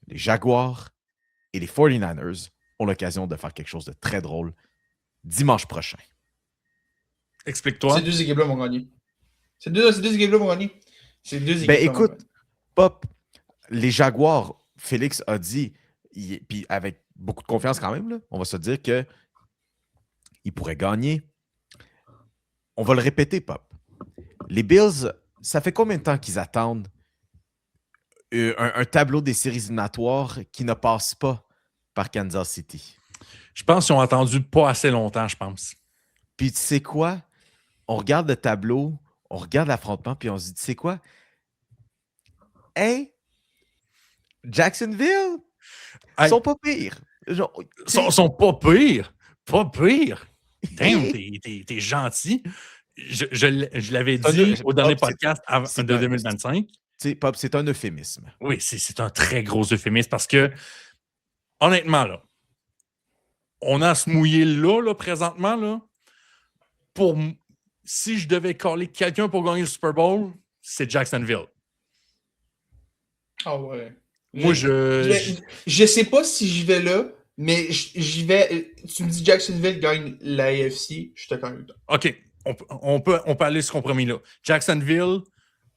Les Jaguars et les 49ers ont l'occasion de faire quelque chose de très drôle. dimanche prochain. Explique-toi. Ces deux équipes-là vont gagner. Ces deux équipes-là vont gagner. Ces deux équipes-là vont Écoute, gagner. Pop, les Jaguars, Félix a dit, puis avec beaucoup de confiance quand même, là, on va se dire qu'ils pourraient gagner. On va le répéter, Pop. Les Bills, ça fait combien de temps qu'ils attendent un tableau des séries éliminatoires qui ne passe pas par Kansas City? Je pense qu'ils ont attendu pas assez longtemps, je pense. Puis tu sais quoi? On regarde le tableau, on regarde l'affrontement, puis on se dit, tu sais quoi? Hey, Jacksonville, ils sont pas pires. Genre, Ils sont pas pires. Pas pires. Damn, t'es gentil. Je l'avais dit au dernier podcast de 2025. Tu sais, Pop, c'est un euphémisme. Oui, c'est un très gros euphémisme parce que, honnêtement, là, on a à se mouiller là, présentement, là. Si je devais caller quelqu'un pour gagner le Super Bowl, c'est Jacksonville. Ah ouais. Moi, je sais pas si j'y vais là, mais j'y vais. Tu me dis Jacksonville gagne la AFC, je suis d'accord avec toi. OK, on peut aller ce compromis-là. Jacksonville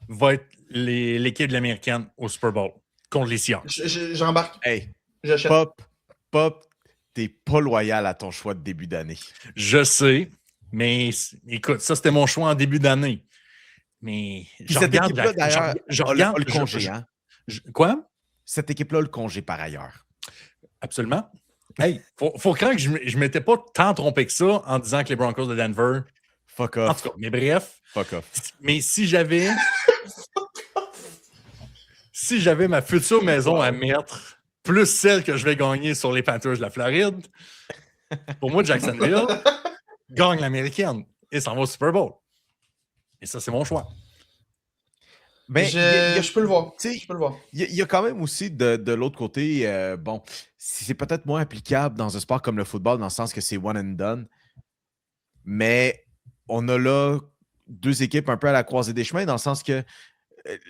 va être l'équipe de l'américaine au Super Bowl contre les Seahawks. J'embarque. Hey, J'achète. Pop, t'es pas loyal à ton choix de début d'année. Je sais, mais écoute, ça, c'était mon choix en début d'année. Mais je cette regarde équipe-là, d'ailleurs, je a regarde le congé, hein? Quoi? Cette équipe-là a le congé par ailleurs. Absolument. Hey, faut craindre que je m'étais pas tant trompé que ça en disant que les Broncos de Denver. Fuck En off. tout cas, mais bref. Fuck off. Mais si j'avais ma future maison à mettre, plus celle que je vais gagner sur les Panthers de la Floride, pour moi, Jacksonville gagne l'américaine et s'en va au Super Bowl. Et ça, c'est mon choix. Mais je peux le voir. Tu sais, Je peux le voir. il y a quand même aussi de l'autre côté, bon, c'est peut-être moins applicable dans un sport comme le football, dans le sens que c'est one and done. Mais on a là deux équipes un peu à la croisée des chemins, dans le sens que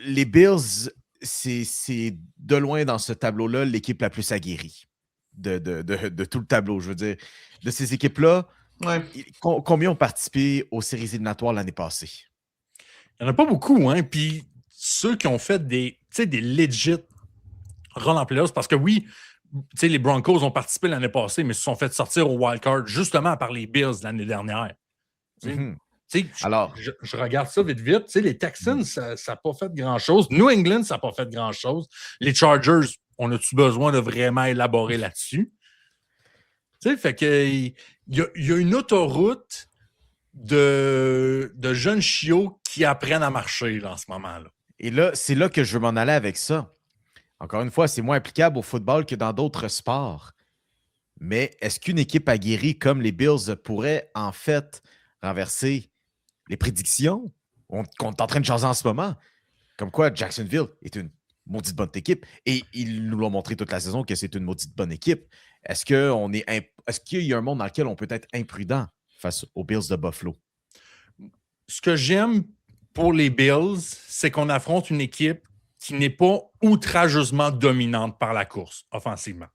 les Bills, c'est de loin dans ce tableau-là l'équipe la plus aguerrie de tout le tableau. Je veux dire, de ces équipes-là, Ouais. combien ont participé aux séries éliminatoires l'année passée? Il n'y en a pas beaucoup, hein. Puis ceux qui ont fait des legit runs en playoffs, parce que oui, les Broncos ont participé l'année passée, mais se sont fait sortir au wildcard justement par les Bills l'année dernière. Mm-hmm. Alors, je regarde ça vite. Les Texans, ça n'a pas fait grand-chose. New England, ça n'a pas fait grand-chose. Les Chargers, on a-tu besoin de vraiment élaborer là-dessus? Fait que il y a une autoroute de jeunes chiots qui apprennent à marcher là, en ce moment-là. Et là, c'est là que je veux m'en aller avec ça. Encore une fois, c'est moins applicable au football que dans d'autres sports. Mais est-ce qu'une équipe aguerrie comme les Bills pourrait en fait renverser les prédictions qu'on est en train de changer en ce moment? Comme quoi, Jacksonville est une maudite bonne équipe. Et ils nous l'ont montré toute la saison que c'est une maudite bonne équipe. Est-ce qu'il y a un monde dans lequel on peut être imprudent face aux Bills de Buffalo? Ce que j'aime pour les Bills, c'est qu'on affronte une équipe qui n'est pas outrageusement dominante par la course, offensivement.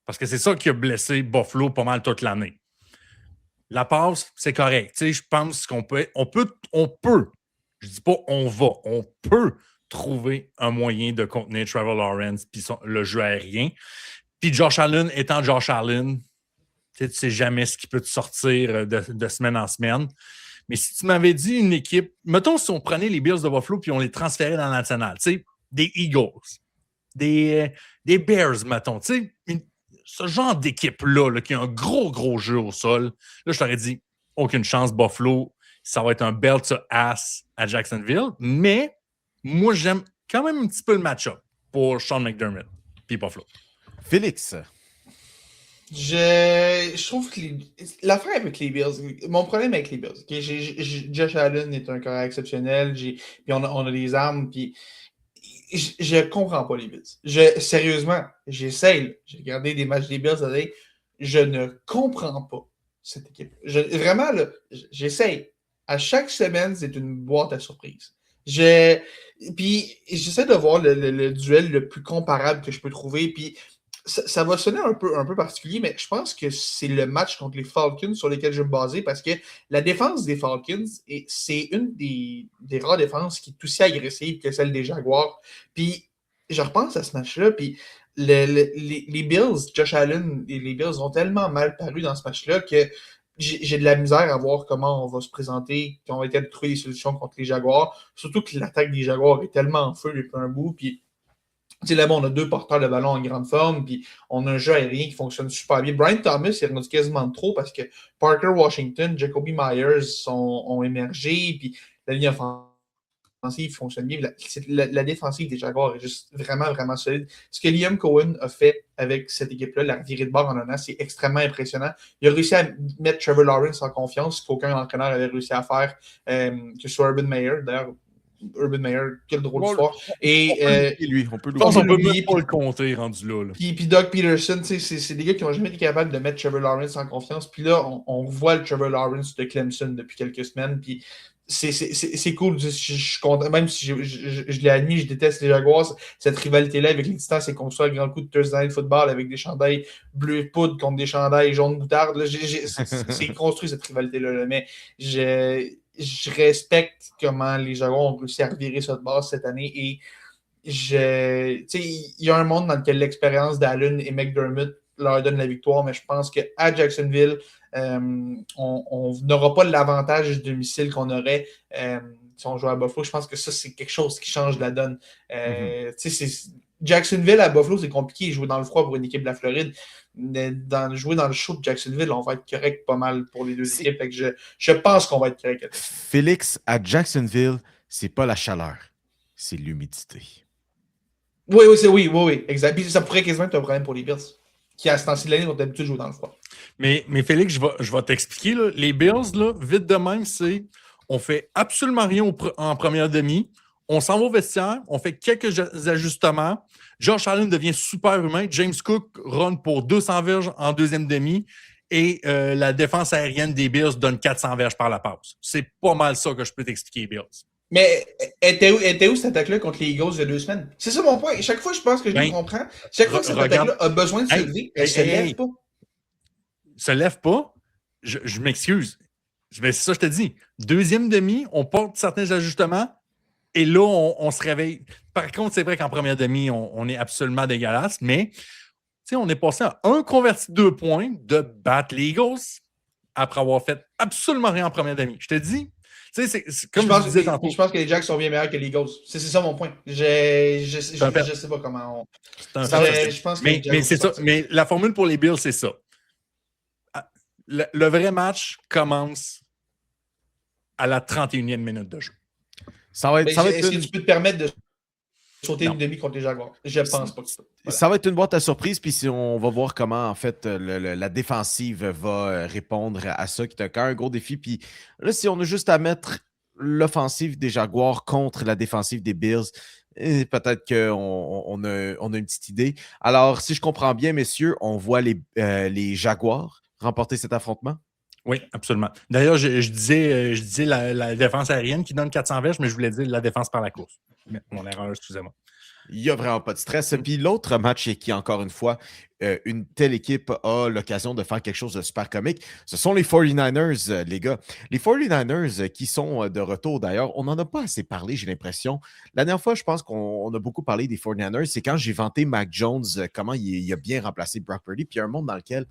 Parce que c'est ça qui a blessé Buffalo pas mal toute l'année. La passe, c'est correct. Je pense qu'on peut, je dis pas on peut trouver un moyen de contenir Trevor Lawrence puis le jeu aérien. Puis Josh Allen étant Josh Allen, tu sais jamais ce qui peut te sortir de semaine en semaine. Mais si tu m'avais dit une équipe, mettons si on prenait les Bills de Buffalo puis on les transférait dans la nationale, tu sais, des Eagles, des Bears, mettons, tu sais, ce genre d'équipe-là qui a un gros jeu au sol, là, je t'aurais dit, aucune chance, Buffalo, ça va être un belt to ass à Jacksonville, mais moi, j'aime quand même un petit peu le match-up pour Sean McDermott puis Buffalo. Félix? Je trouve que l'affaire avec les Bills, mon problème avec les Bills, Josh Allen est un corps exceptionnel, puis on a des armes, puis je comprends pas les Bills. Sérieusement, j'essaye. J'ai regardé des matchs des Bills, je ne comprends pas cette équipe. Vraiment, là, j'essaye. À chaque semaine, c'est une boîte à surprise. Puis j'essaie de voir le duel le plus comparable que je peux trouver, puis ça va sonner un peu particulier, mais je pense que c'est le match contre les Falcons sur lequel je vais me baser parce que la défense des Falcons, c'est une des rares défenses qui est aussi agressive que celle des Jaguars. Puis je repense à ce match-là, puis les Bills, Josh Allen et les Bills ont tellement mal paru dans ce match-là que j'ai de la misère à voir comment on va se présenter, qu'on va essayer de trouver des solutions contre les Jaguars. Surtout que l'attaque des Jaguars est tellement en feu depuis un bout. Puis, tu sais, là, on a 2 porteurs de ballon en grande forme, puis on a un jeu aérien qui fonctionne super bien. Brian Thomas, il est rendu quasiment trop parce que Parker Washington, Jacoby Myers ont émergé, puis la ligne offensive fonctionne bien. La défensive des Jaguars est juste vraiment, vraiment solide. Ce que Liam Cohen a fait avec cette équipe-là, la virée de bord en un an, c'est extrêmement impressionnant. Il a réussi à mettre Trevor Lawrence en confiance, ce qu'aucun entraîneur avait réussi à faire, que ce soit Urban Meyer. D'ailleurs, Urban Meyer, quel drôle d'histoire. Et on peut Je pense qu'on peut l'oublier. même pas le compter rendu là. Puis Doug Peterson, c'est des gars qui n'ont jamais été capables de mettre Trevor Lawrence en confiance. Puis là, on voit le Trevor Lawrence de Clemson depuis quelques semaines. Puis c'est cool. Je suis content. Même si je l'ai admis, je déteste les Jaguars. Cette rivalité-là avec les Titans s'est construite à grand coup de Thursday Night Football avec des chandails bleu poudre contre des chandails jaune moutarde. C'est construit cette rivalité-là. Là. Mais je respecte comment les Jaguars ont réussi à revirer ça de base cette année. Et il y a un monde dans lequel l'expérience d'Allen et McDermott leur donne la victoire, mais je pense qu'à Jacksonville, on n'aura pas l'avantage du domicile qu'on aurait si on jouait à Buffalo. Je pense que ça, c'est quelque chose qui change la donne. Jacksonville à Buffalo, c'est compliqué de jouer dans le froid pour une équipe de la Floride. Jouer dans le chaud de Jacksonville, on va être correct pas mal pour les deux équipes. Fait que je pense qu'on va être correct. Félix, à Jacksonville, c'est pas la chaleur, c'est l'humidité. Oui, exact. Puis ça pourrait quasiment être un problème pour les Bills, qui à ce temps-ci de l'année vont d'habitude jouer dans le froid. Mais Félix, je vais t'expliquer. Là. Les Bills, là, vite de même, c'est on fait absolument rien en première demi. On s'en va au vestiaire, on fait quelques ajustements. Josh Allen devient super humain. James Cook run pour 200 verges en deuxième demi. Et la défense aérienne des Bills donne 400 verges par la passe. C'est pas mal ça que je peux t'expliquer, Bills. Mais était où cette attaque-là contre les Eagles il y a 2 semaines? C'est ça mon point. Chaque fois, je pense que je le comprends. Chaque fois que cette attaque-là a besoin de se lever, elle se lève pas. Se lève pas? Je m'excuse. Mais c'est ça que je te dis. Deuxième demi, on porte certains ajustements et là, on se réveille. Par contre, c'est vrai qu'en première demi, on est absolument dégueulasse, mais on est passé à un converti de 2 points de battre les Eagles après avoir fait absolument rien en première demi. Je te dis, c'est comme je disais tantôt. Je pense que les Jacks sont bien meilleurs que les Eagles. C'est ça mon point. Je sais pas comment on... Je pense que mais c'est ça. Mais la formule pour les Bills, c'est ça. Le vrai match commence à la 31e minute de jeu. Est-ce que tu peux te permettre de sauter une demi contre les Jaguars? Je pense pas que ça. Voilà. Ça va être une boîte à surprise, puis on va voir comment, en fait, la défensive va répondre à ça, qui est quand même un gros défi. Puis là, si on a juste à mettre l'offensive des Jaguars contre la défensive des Bills, peut-être qu'on a une petite idée. Alors, si je comprends bien, messieurs, on voit les Jaguars remporter cet affrontement? Oui, absolument. D'ailleurs, je disais la défense aérienne qui donne 400 verges, mais je voulais dire la défense par la course. Mon erreur, excusez-moi. Il n'y a vraiment pas de stress. Puis l'autre match qui, encore une fois, une telle équipe a l'occasion de faire quelque chose de super comique, ce sont les 49ers, les gars. Les 49ers qui sont de retour, d'ailleurs, on n'en a pas assez parlé, j'ai l'impression. La dernière fois, je pense qu'on a beaucoup parlé des 49ers, c'est quand j'ai vanté Mac Jones, comment il a bien remplacé Brock Purdy, puis il y a un monde dans lequel...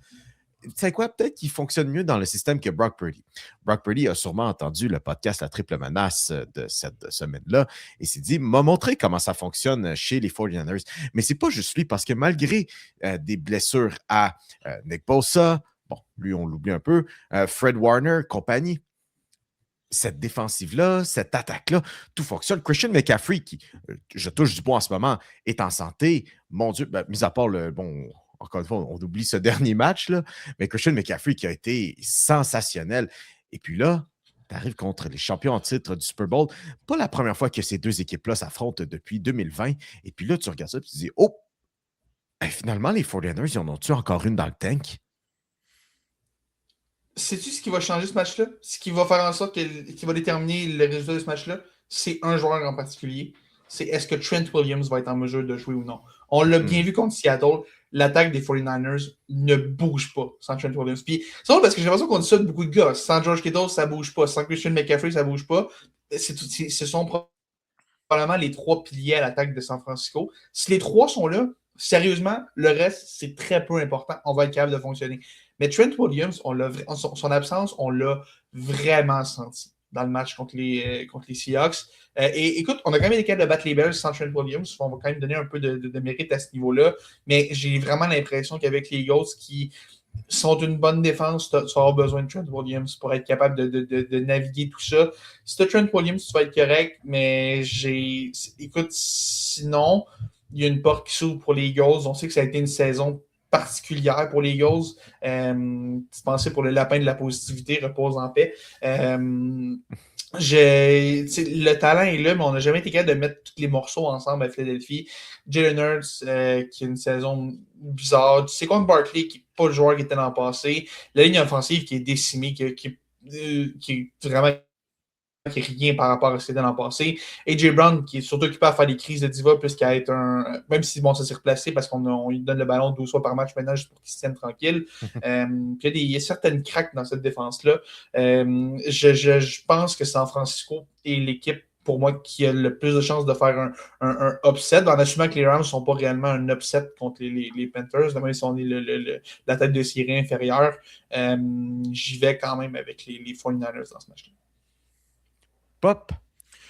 Tu sais quoi, peut-être qu'il fonctionne mieux dans le système que Brock Purdy. Brock Purdy a sûrement entendu le podcast La Triple Menace de cette semaine-là et s'est dit, m'a montré comment ça fonctionne chez les 49ers. Mais c'est pas juste lui, parce que malgré des blessures à Nick Bosa, bon, lui, on l'oublie un peu, Fred Warner, compagnie, cette défensive-là, cette attaque-là, tout fonctionne. Christian McCaffrey, qui, je touche du bois en ce moment, est en santé. Mon Dieu, mis à part le... bon. Encore une fois, on oublie ce dernier match, là, mais Christian McCaffrey qui a été sensationnel. Et puis là, tu arrives contre les champions en titre du Super Bowl. Pas la première fois que ces deux équipes-là s'affrontent depuis 2020. Et puis là, tu regardes ça et tu te dis, oh, finalement, les 49ers, ils en ont-tu encore une dans le tank? Sais-tu ce qui va changer ce match-là? Ce qui va faire en sorte qui va déterminer le résultat de ce match-là, c'est un joueur en particulier. C'est est-ce que Trent Williams va être en mesure de jouer ou non. On l'a bien vu contre Seattle. l'attaque des 49ers ne bouge pas sans Trent Williams. Puis c'est drôle parce que j'ai l'impression qu'on dit ça de beaucoup de gars. Sans George Kittle, ça bouge pas. Sans Christian McCaffrey, ça bouge pas. Ce sont probablement les 3 piliers à l'attaque de San Francisco. Si les 3 sont là, sérieusement, le reste, c'est très peu important. On va être capable de fonctionner. Mais Trent Williams, son absence, on l'a vraiment senti dans le match contre les Seahawks. Et écoute, on a quand même été capable de battre les Bears sans Trent Williams. On va quand même donner un peu de mérite à ce niveau-là. Mais j'ai vraiment l'impression qu'avec les Eagles qui sont une bonne défense, tu vas avoir besoin de Trent Williams pour être capable de naviguer tout ça. Si tu as Trent Williams, tu vas être correct. Mais écoute, sinon, il y a une porte qui s'ouvre pour les Eagles. On sait que ça a été une saison particulière pour les Eagles. Petite pensée pour le lapin de la positivité, repose en paix. Le talent est là, mais on n'a jamais été capable de mettre tous les morceaux ensemble à Philadelphie. Jalen Hurts, qui a une saison bizarre. Saquon Barkley, qui n'est pas le joueur qui était l'an passé. La ligne offensive qui est décimée, qui est vraiment qui est rien par rapport à ce qu'il était l'an passé. AJ Brown, qui est surtout occupé à faire des crises de diva, plus qu'à être même si bon, ça s'est replacé parce qu'on lui donne le ballon 12 fois par match maintenant juste pour qu'il se tienne tranquille. Puis il y a certaines craques dans cette défense-là. Je pense que San Francisco est l'équipe, pour moi, qui a le plus de chances de faire un upset, en assumant que les Rams ne sont pas réellement un upset contre les Panthers, même si on est la tête de série inférieure. J'y vais quand même avec les 49ers dans ce match-là. Pop,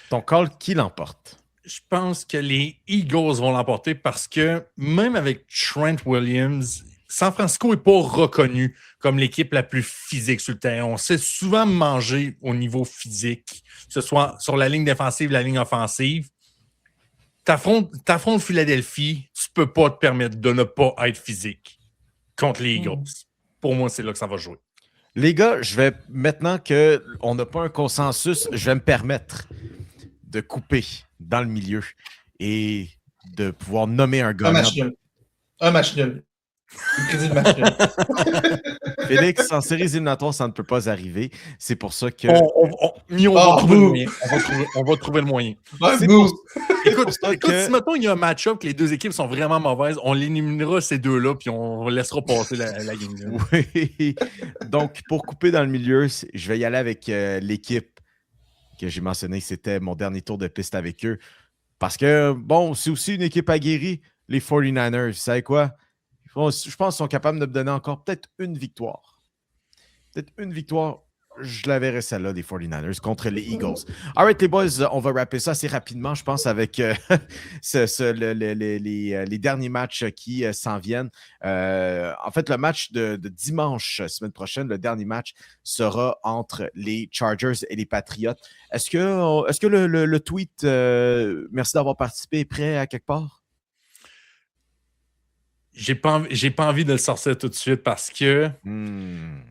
ton call, qui l'emporte? Je pense que les Eagles vont l'emporter parce que même avec Trent Williams, San Francisco n'est pas reconnu comme l'équipe la plus physique sur le terrain. On sait souvent manger au niveau physique, que ce soit sur la ligne défensive, la ligne offensive. T'affrontes Philadelphie, tu ne peux pas te permettre de ne pas être physique contre les Eagles. Pour moi, c'est là que ça va jouer. Les gars, je vais, maintenant qu'on n'a pas un consensus, je vais me permettre de couper dans le milieu et de pouvoir nommer un gagnant. Un match nul. Le crédit de match nul. Félix, en séries éliminatoires, ça ne peut pas arriver. C'est pour ça que... On va trouver le moyen. Écoute, si maintenant il y a un match-up que les deux équipes sont vraiment mauvaises, on éliminera ces deux-là puis on laissera passer la game. Oui. Donc, pour couper dans le milieu, je vais y aller avec l'équipe que j'ai mentionnée. C'était mon dernier tour de piste avec eux. Parce que, bon, c'est aussi une équipe aguerrie, les 49ers. Vous savez quoi? Je pense qu'ils sont capables de me donner encore peut-être une victoire. Peut-être une victoire. Je la verrai celle-là des 49ers contre les Eagles. All right, les boys, on va rapper ça assez rapidement, je pense, avec les derniers matchs qui s'en viennent. En fait, le match de dimanche, semaine prochaine, le dernier match sera entre les Chargers et les Patriots. Est-ce que le tweet merci d'avoir participé est prêt à quelque part? J'ai pas envie de le sortir tout de suite parce que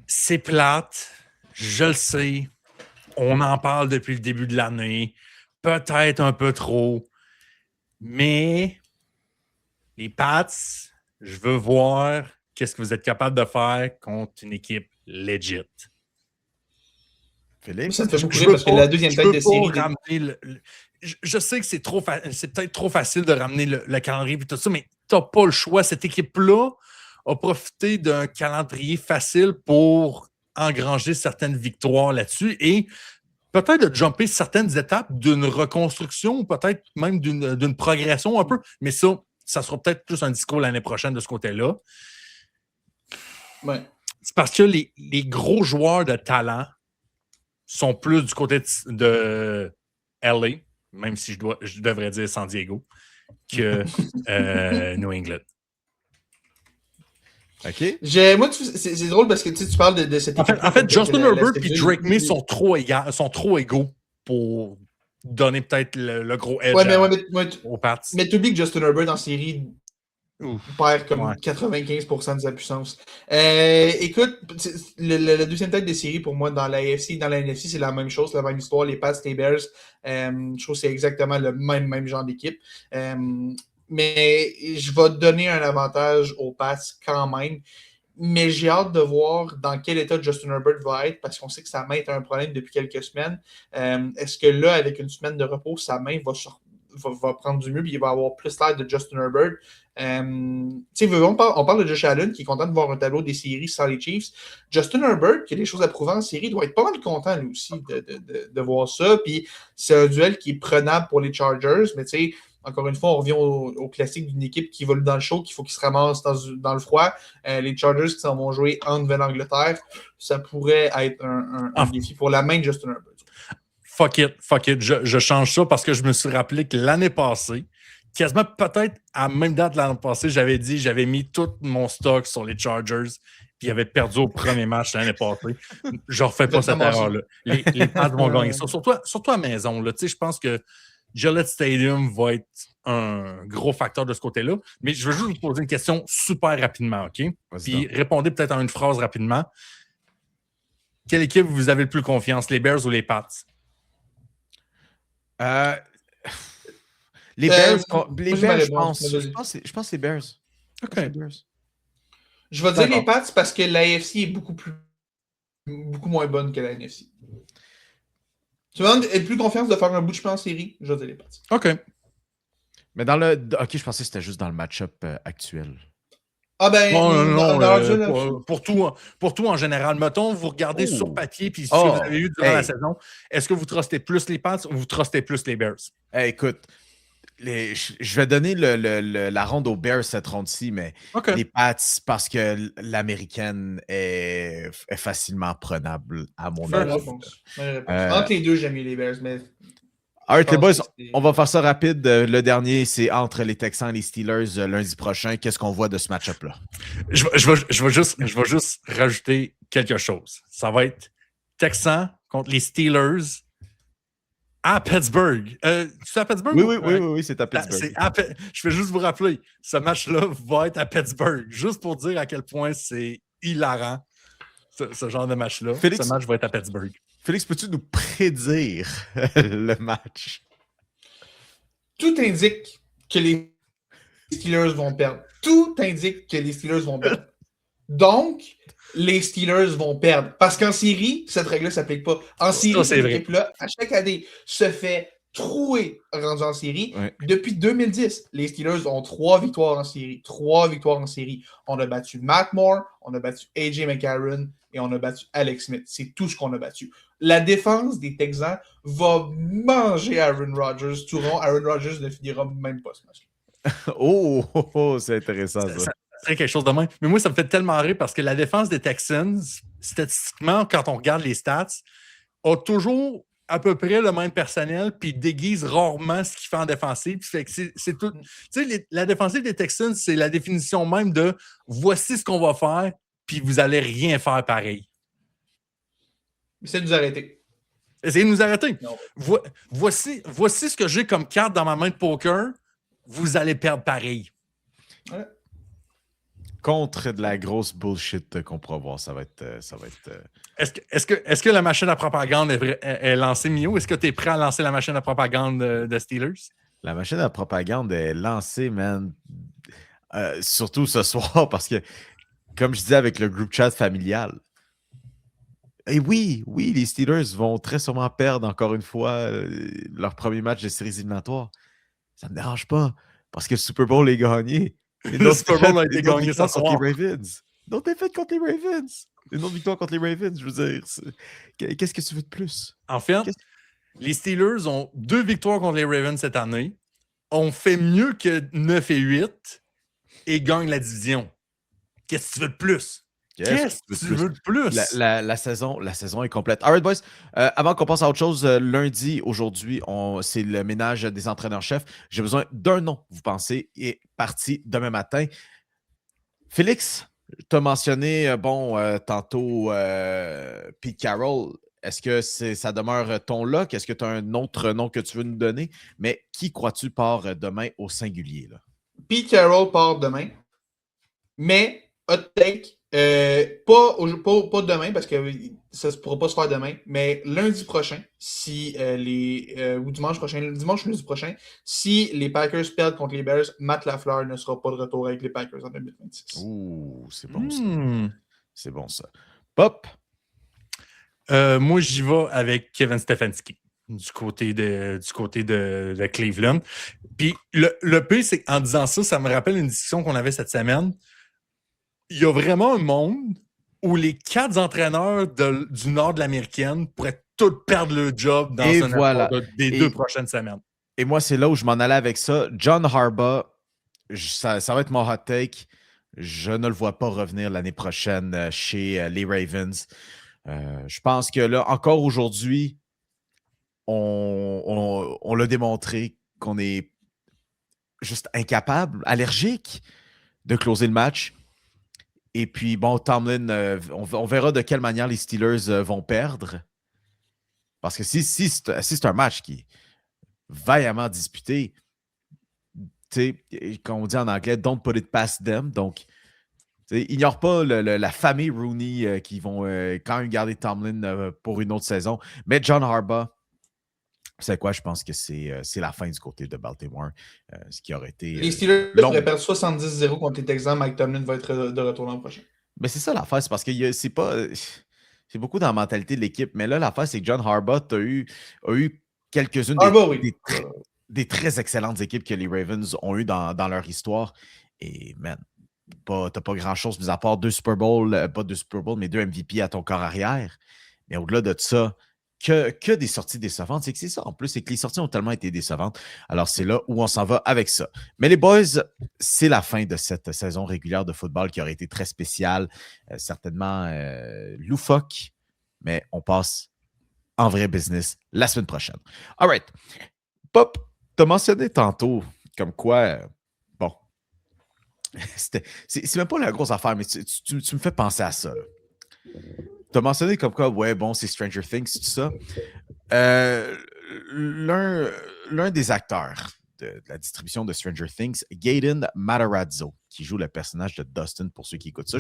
c'est plate. Je le sais. On en parle depuis le début de l'année. Peut-être un peu trop. Mais les Pats, je veux voir qu'est-ce que vous êtes capable de faire contre une équipe legit. Philippe, ça te fait beaucoup rire parce que la deuxième tête de série... Je sais que c'est peut-être trop facile de ramener le calendrier et tout ça, mais tu n'as pas le choix. Cette équipe-là a profité d'un calendrier facile pour engranger certaines victoires là-dessus et peut-être de jumper certaines étapes d'une reconstruction ou peut-être même d'une progression un peu. Mais ça sera peut-être plus un discours l'année prochaine de ce côté-là. Ouais. C'est parce que les gros joueurs de talent sont plus du côté de LA, même si je devrais dire San Diego, que New England. OK. Moi, c'est drôle parce que tu parles de cette équipe. En fait, Justin Herbert et Drake May sont trop égaux pour donner peut-être le gros edge aux Pats. Mais tu oublies que Justin Herbert en série perd comme 95% de sa puissance. Écoute, la deuxième tête des séries pour moi dans la AFC, dans la NFC, c'est la même chose, la même histoire. Les Pats, les Bears, je trouve que c'est exactement le même genre d'équipe. Mais je vais donner un avantage aux Pats quand même. Mais j'ai hâte de voir dans quel état Justin Herbert va être parce qu'on sait que sa main est un problème depuis quelques semaines. Est-ce que là, avec une semaine de repos, sa main va prendre du mieux et il va avoir plus l'air de Justin Herbert. On parle de Josh Allen qui est content de voir un tableau des séries sans les Chiefs. Justin Herbert, qui a des choses à prouver en série, doit être pas mal content lui aussi de voir ça. Puis c'est un duel qui est prenable pour les Chargers, mais tu sais, encore une fois, on revient au classique d'une équipe qui vole dans le chaud, qu'il faut qu'ils se ramassent dans le froid. Les Chargers qui s'en vont jouer en Nouvelle-Angleterre, ça pourrait être un défi pour la main de Justin Herbert. Fuck it. Je change ça parce que je me suis rappelé que l'année passée, quasiment peut-être à la même date de l'année passée, j'avais mis tout mon stock sur les Chargers puis ils avaient perdu au premier match l'année passée. Je ne refais pas cette erreur-là. Les Pats vont gagner ça. Surtout à maison. Je pense que Gillette Stadium va être un gros facteur de ce côté-là. Mais je veux juste vous poser une question super rapidement, OK? Puis répondez peut-être en une phrase rapidement. Quelle équipe vous avez le plus confiance, les Bears ou les Pats? Les Bears, je pense les Bears. OK. Je vais dire les Pats parce que l'AFC est beaucoup moins bonne que la NFC. Tu me demandes plus confiance de faire un bout de chemin en série, je vais dire les Pats. OK. Mais OK, je pensais que c'était juste dans le match-up actuel. Ah ben, non, pour tout en général. Mettons, vous regardez sur papier, puis ce que vous avez eu durant la saison, est-ce que vous trustez plus les Pats ou vous trustez plus les Bears? Écoute, je vais donner la ronde aux Bears cette ronde-ci, mais les Pats, parce que l'américaine est facilement prenable, à mon avis. Entre les deux, j'aime mieux les Bears, mais... Alright, les boys, on va faire ça rapide. Le dernier, c'est entre les Texans et les Steelers lundi prochain. Qu'est-ce qu'on voit de ce match-up-là? Je vais juste rajouter quelque chose. Ça va être Texans contre les Steelers à Pittsburgh. C'est à Pittsburgh? Oui, c'est à Pittsburgh. Je vais juste vous rappeler, ce match-là va être à Pittsburgh. Juste pour dire à quel point c'est hilarant, ce genre de match-là. Ce match va être à Pittsburgh. Félix, peux-tu nous prédire le match? Tout indique que les Steelers vont perdre. Donc, les Steelers vont perdre. Parce qu'en série, cette règle-là ne s'applique pas. En série, cette équipe-là, à chaque année, se fait trouer rendu en série. Ouais. Depuis 2010, les Steelers ont 3 victoires en série. On a battu Matt Moore, on a battu AJ McCarron et on a battu Alex Smith. C'est tout ce qu'on a battu. La défense des Texans va manger Aaron Rodgers tout rond. Aaron Rodgers ne finira même pas ce match. C'est intéressant ça. C'est quelque chose de même. Mais moi, ça me fait tellement rire parce que la défense des Texans, statistiquement, quand on regarde les stats, a toujours à peu près le même personnel, puis déguise rarement ce qu'il fait en défensive. Fait que c'est tout. Tu sais, la défensive des Texans, c'est la définition même de voici ce qu'on va faire, puis vous allez rien faire pareil. Essayez de nous arrêter. Essayez de nous arrêter. Voici ce que j'ai comme carte dans ma main de poker. Vous allez perdre pareil. Ouais. Contre de la grosse bullshit qu'on pourra voir. Ça va être... Est-ce que la machine à propagande est lancée, Mio? Est-ce que tu es prêt à lancer la machine à propagande de Steelers? La machine à propagande est lancée, man. Surtout ce soir, parce que, comme je disais avec le groupe chat familial, et oui, les Steelers vont très sûrement perdre encore une fois leur premier match de séries éliminatoires. Ça ne me dérange pas, parce que le Super Bowl est gagné. Le Super Bowl a été gagné ce soir. Contre les Ravens. Une autre défaite contre les Ravens. Une autre victoire contre les Ravens, je veux dire. Qu'est-ce que tu veux de plus? En fait, les Steelers ont 2 victoires contre les Ravens cette année, ont fait mieux que 9-8 et gagnent la division. Qu'est-ce que tu veux de plus? Qu'est-ce que tu veux de plus? La saison est complète. All right, boys. Avant qu'on passe à autre chose, lundi, aujourd'hui, c'est le ménage des entraîneurs-chefs. J'ai besoin d'un nom, vous pensez, et parti demain matin. Félix, tu as mentionné, tantôt, Pete Carroll. Est-ce que ça demeure ton lock? Est-ce que tu as un autre nom que tu veux nous donner? Mais qui crois-tu part demain au singulier? Là? Pete Carroll part demain. Mais, hot take, pas demain, parce que ça ne pourra pas se faire demain, mais lundi prochain, ou dimanche prochain, dimanche ou lundi prochain, si les Packers perdent contre les Bears, Matt LaFleur ne sera pas de retour avec les Packers en 2026. Ouh, c'est bon ça. C'est bon ça. Pop? Moi, j'y vais avec Kevin Stefanski. du côté de Cleveland. Puis le pire, c'est qu'en disant ça, ça me rappelle une discussion qu'on avait cette semaine. Il y a vraiment un monde où les 4 entraîneurs du nord de l'américaine pourraient tous perdre leur job dans des 2 prochaines semaines. Et moi, c'est là où je m'en allais avec ça. John Harbaugh, ça va être mon hot take. Je ne le vois pas revenir l'année prochaine chez les Ravens. Je pense que là, encore aujourd'hui, on l'a démontré qu'on est juste incapable, allergique de closer le match. Et puis, bon, Tomlin, on verra de quelle manière les Steelers vont perdre. Parce que si c'est un match qui est vaillamment disputé, comme on dit en anglais, don't put it past them. Donc, ignore pas la famille Rooney qui vont quand même garder Tomlin pour une autre saison. Mais John Harbaugh, c'est quoi? Je pense que c'est la fin du côté de Baltimore. Ce qui aurait été. Les Steelers pourraient perdre 70-0 contre les Texans. Mike Tomlin va être de retour l'an prochain. Mais c'est ça l'affaire, c'est parce que c'est pas. C'est beaucoup dans la mentalité de l'équipe. Mais là, l'affaire, c'est que John Harbaugh a eu quelques-unes des très excellentes équipes que les Ravens ont eues dans leur histoire. Et man, t'as pas grand-chose, mis à part 2 Super Bowls, pas 2 Super Bowls, mais 2 MVP à ton corps arrière. Mais au-delà de ça, que des sorties décevantes. C'est que c'est ça en plus, c'est que les sorties ont tellement été décevantes. Alors, c'est là où on s'en va avec ça. Mais les boys, c'est la fin de cette saison régulière de football qui aurait été très spéciale, certainement loufoque, mais on passe en vrai business la semaine prochaine. All right. Pop, tu as mentionné tantôt comme quoi, bon, c'est même pas la grosse affaire, mais tu me fais penser à ça. Tu as mentionné comme quoi, ouais, bon, c'est Stranger Things, tout ça. L'un des acteurs de la distribution de Stranger Things, Gaten Matarazzo, qui joue le personnage de Dustin, pour ceux qui écoutent ça.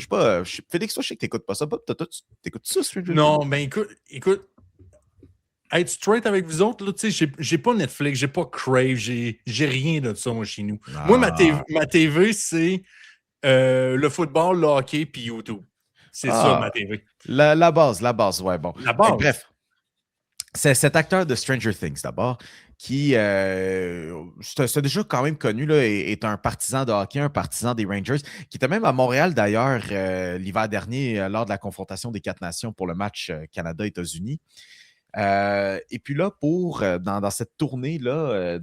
Félix, toi, je sais que tu n'écoutes pas ça. T'écoutes ça, Stranger Things? Non, ben écoute, être straight avec vous autres, là, tu sais, j'ai pas Netflix, j'ai pas Crave, j'ai rien de ça, moi, chez nous. Ah. Moi, ma TV, c'est le football, le hockey, puis YouTube. C'est ça, ma TV. La base, ouais, bon. La base. Bref, c'est cet acteur de Stranger Things, d'abord, qui, c'est déjà quand même connu, là, est un partisan de hockey, un partisan des Rangers, qui était même à Montréal, d'ailleurs, l'hiver dernier, lors de la confrontation des 4 nations pour le match Canada-États-Unis. Et puis là, dans cette tournée-là,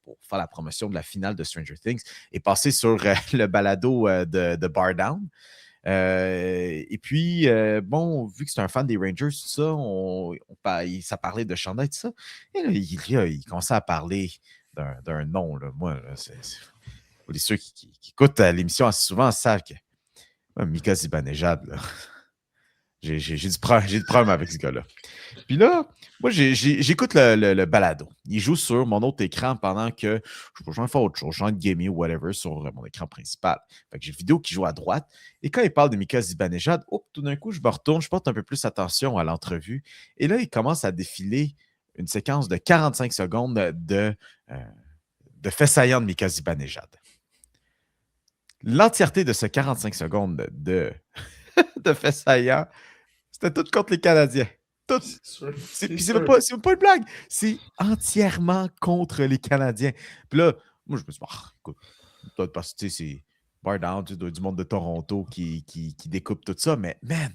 pour faire la promotion de la finale de Stranger Things, est passé sur le balado de Bar Down. Et puis, bon, vu que c'est un fan des Rangers, tout ça, ça parlait de chandail, tout ça. Et là, il commençait à parler d'un nom. Là. Moi, là, ceux qui écoutent l'émission assez souvent savent que Mika Zibanejad, là. J'ai du problème avec ce gars-là. Puis là, moi, j'écoute le balado. Il joue sur mon autre écran pendant que je vais faire autre chose, je suis en gaming ou whatever sur mon écran principal. Fait que j'ai une vidéo qui joue à droite. Et quand il parle de Mika Zibanejad, tout d'un coup, je me retourne, je porte un peu plus attention à l'entrevue. Et là, il commence à défiler une séquence de 45 secondes de faits saillants de Mika Zibanejad. L'entièreté de ce 45 secondes de faits saillants, c'était tout contre les Canadiens. Tout. C'est même pas une blague. C'est entièrement contre les Canadiens. Puis là, moi, je me suis dit, écoute, peut-être parce que c'est Bar Down, du monde de Toronto qui découpe tout ça, mais man,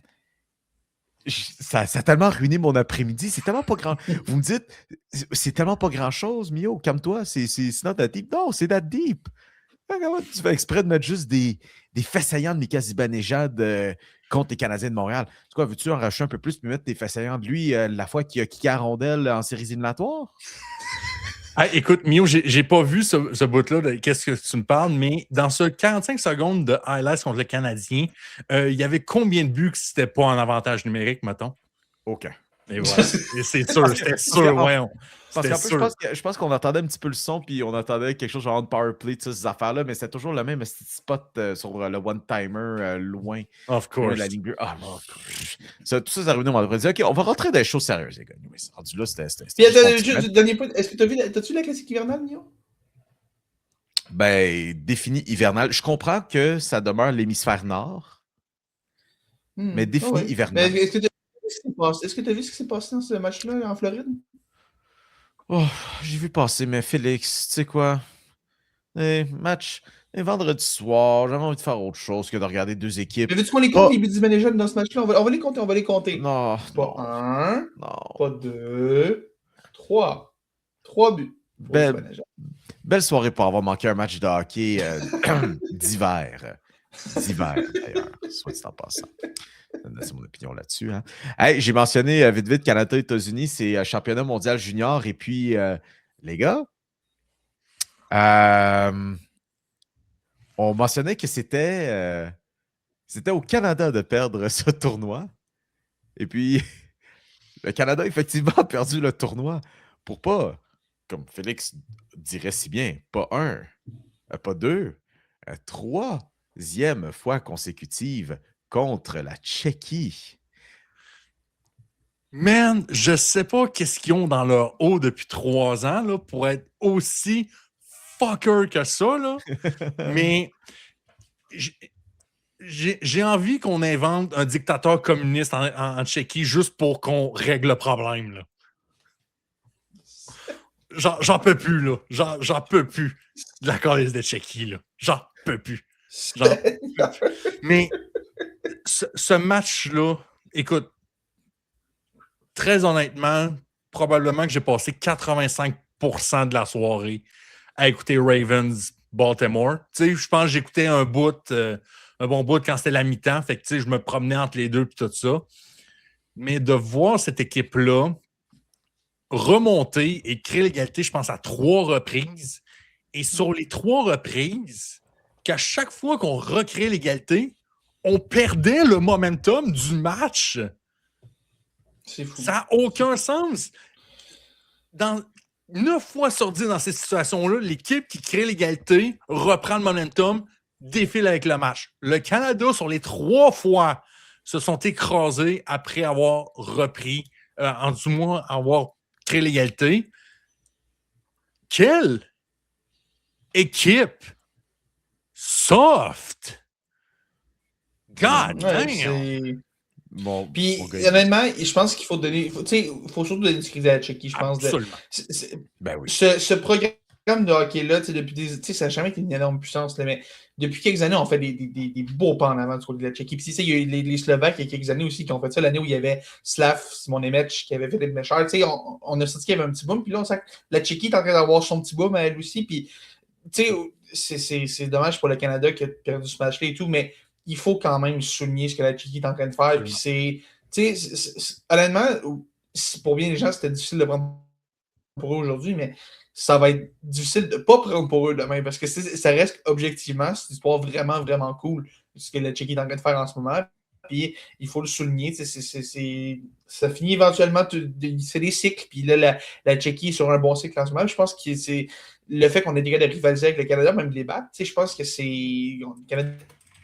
ça a tellement ruiné mon après-midi. C'est tellement pas grand. Vous me dites, c'est tellement pas grand-chose, Mio, calme-toi, c'est not that deep. Non, c'est that deep. Comment tu fais exprès de mettre juste des faits saillants de Mika Zibanejad contre les Canadiens de Montréal? C'est quoi, veux-tu en racheter un peu plus et mettre des faits saillants de lui la fois qu'il a kické à rondelle en séries éliminatoires? Écoute, Mio, j'ai pas vu ce bout-là de qu'est-ce que tu me parles, mais dans ce 45 secondes de highlights contre le Canadien, il y avait combien de buts que c'était pas en avantage numérique, mettons? Aucun. Et voilà. Et c'est sûr, c'était sûr, ouais. Parce qu'en plus, je pense qu'on entendait un petit peu le son, puis on entendait quelque chose genre de power play, ces affaires-là, mais c'est toujours le même spot sur le one-timer, loin. Of course. La ligne bleue. Tout ça, ça a ruiné mon après-midi. OK, on va rentrer dans les choses sérieuses, les gars. Mais rendu là, dernier point, est-ce que t'as-tu la classique hivernale, Mio? Ben, défini hivernal. Je comprends que ça demeure l'hémisphère nord, mais défini hivernal. Est-ce que tu as vu ce qui s'est passé dans ce match-là en Floride? Oh, j'ai vu passer, mais Félix, tu sais quoi? Match, vendredi soir, j'avais envie de faire autre chose que de regarder deux équipes. Mais veux-tu qu'on les compte, les buts d'Ivan Ejon dans ce match-là? On va les compter, on va les compter. Non, Pas non, 1, non. pas 2, 3. 3 buts pour Belle, Ivan Ejon. belle soirée pour avoir manqué un match de hockey d'hiver. D'hiver, d'ailleurs, soit dit en passant. C'est mon opinion là-dessus. Hein. Hey, j'ai mentionné vite vite Canada-États-Unis, c'est championnat mondial junior. Et puis, les gars, on mentionnait que c'était au Canada de perdre ce tournoi. Et puis, le Canada, effectivement, a perdu le tournoi pour pas, comme Félix dirait si bien, pas un, pas deux, troisième fois consécutive contre la Tchéquie. Man, je sais pas qu'est-ce qu'ils ont dans leur haut depuis 3 ans là, pour être aussi fucker que ça, là. Mais j'ai envie qu'on invente un dictateur communiste en Tchéquie juste pour qu'on règle le problème, là. J'en peux plus, là. J'en peux plus de la Corée de Tchéquie, là. J'en peux plus. Mais ce match-là, écoute, très honnêtement, probablement que j'ai passé 85% de la soirée à écouter Ravens-Baltimore. Tu sais, je pense que j'écoutais un bon bout quand c'était la mi-temps. Fait que, tu sais, je me promenais entre les deux et tout ça. Mais de voir cette équipe-là remonter et créer l'égalité, je pense, à 3 reprises. Et sur les 3 reprises, qu'à chaque fois qu'on recrée l'égalité, on perdait le momentum du match. C'est fou. Ça n'a aucun sens. 9 fois sur 10 dans ces situations-là, l'équipe qui crée l'égalité reprend le momentum, défile avec le match. Le Canada, sur les 3 fois, se sont écrasés après avoir repris, en du moins avoir créé l'égalité. Quelle équipe soft! God damn! Bon, puis, honnêtement, je pense qu'il faut donner. Il faut surtout donner du crédit à la Tchéquie, je pense. Absolument. Ben oui. Ce programme de hockey-là, depuis ça n'a jamais été une énorme puissance, là, mais depuis quelques années, on fait des beaux pas en avant du côté de la Tchéquie. Puis, il y a eu les Slovaques il y a quelques années aussi qui ont fait ça, l'année où il y avait Slav, Simon Nemec qui avait fait des méchants. On a senti qu'il y avait un petit boom, puis là, on sent que la Tchéquie est en train d'avoir son petit boom à elle aussi. Puis, c'est dommage pour le Canada qui a perdu ce match-là et tout, mais il faut quand même souligner ce que la Tchéquie est en train de faire. Puis honnêtement, pour bien les gens, c'était difficile de prendre pour eux aujourd'hui, mais ça va être difficile de ne pas prendre pour eux demain parce que ça reste objectivement, c'est une histoire vraiment, vraiment cool ce que la Tchéquie est en train de faire en ce moment. Puis il faut le souligner, ça finit éventuellement, c'est des cycles. Puis là, la Tchéquie est sur un bon cycle en ce moment. Je pense que c'est le fait qu'on ait déjà de rivaliser avec le Canada, même les battre. Je pense que le Canada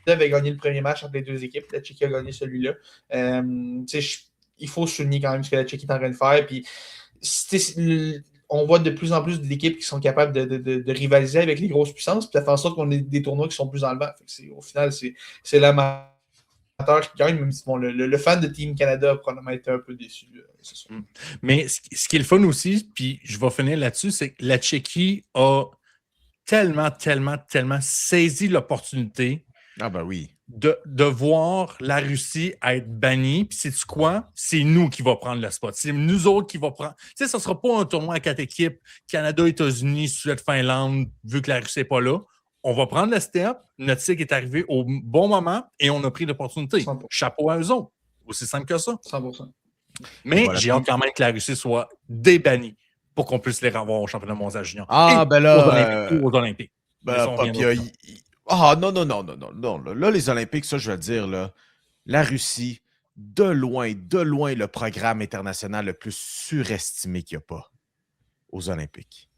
avait gagné le premier match entre les deux équipes. La Tchéquie a gagné celui-là. Il faut souligner quand même ce que la Tchéquie est en train de faire. Puis, on voit de plus en plus d'équipes qui sont capables de rivaliser avec les grosses puissances. Puis ça fait en sorte qu'on ait des tournois qui sont plus enlevants. Au final, c'est l'amateur qui gagne, même si le fan de Team Canada a probablement été un peu déçu. Mais ce qui est le fun aussi, puis je vais finir là-dessus, c'est que la Tchéquie a tellement saisi l'opportunité. Ah ben oui. De voir la Russie être bannie. Puis sais-tu quoi? C'est nous qui va prendre le spot. C'est nous autres qui va prendre. Tu sais, ça ne sera pas un tournoi à 4 équipes, Canada, États-Unis, Suède, Finlande, vu que la Russie n'est pas là. On va prendre le step. Notre cycle est arrivé au bon moment et on a pris l'opportunité. 100%. Chapeau à eux autres. Aussi simple que ça. 100%. Mais voilà, j'ai hâte quand même que la Russie soit débannie pour qu'on puisse les revoir au championnat mondial junior. Ah, ben là. Aux Olympiques. Ben, ah, non. Là, les Olympiques, ça, je veux dire, là, la Russie, de loin, le programme international le plus surestimé qu'il n'y a pas aux Olympiques.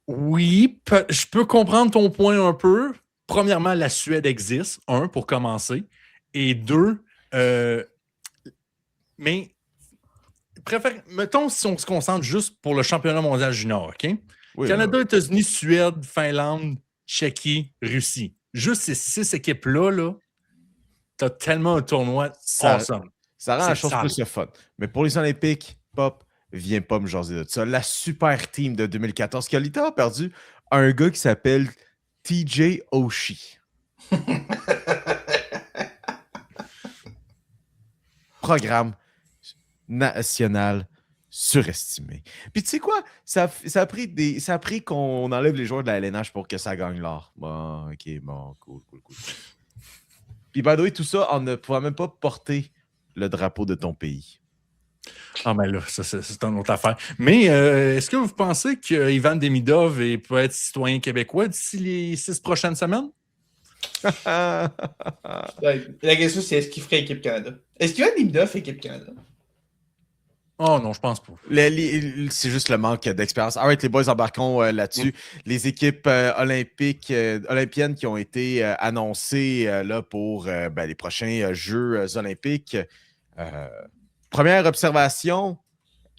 Oui, je peux comprendre ton point un peu. Premièrement, la Suède existe, pour commencer. Et 2, mais mettons si on se concentre juste pour le championnat mondial junior, OK? Oui, Canada, États-Unis, Suède, Finlande, Tchéquie, Russie. Juste ces 6 équipes-là, t'as tellement un tournoi awesome. Ça rend la chose plus le fun. Mais pour les Olympiques, Pop, viens pas me jaser de ça. La super team de 2014, qui a littéralement perdu un gars qui s'appelle TJ Oshie. Programme national surestimé. Puis tu sais quoi? Ça a pris qu'on enlève les joueurs de la LNH pour que ça gagne l'or. Bon, ok, bon, cool. Puis by the way, tout ça en ne pouvant même pas porter le drapeau de ton pays. Ah, ben là, ça, c'est une autre affaire. Mais est-ce que vous pensez qu'Ivan Demidov peut être citoyen québécois d'ici les 6 prochaines semaines? La question, c'est est-ce qu'il ferait équipe Canada? Est-ce qu'il va être Demidov fait équipe Canada? Oh non, je pense pas. C'est juste le manque d'expérience. All right, les boys, embarquons là-dessus. Les équipes olympiennes qui ont été annoncées là, pour les prochains Jeux olympiques. Première observation,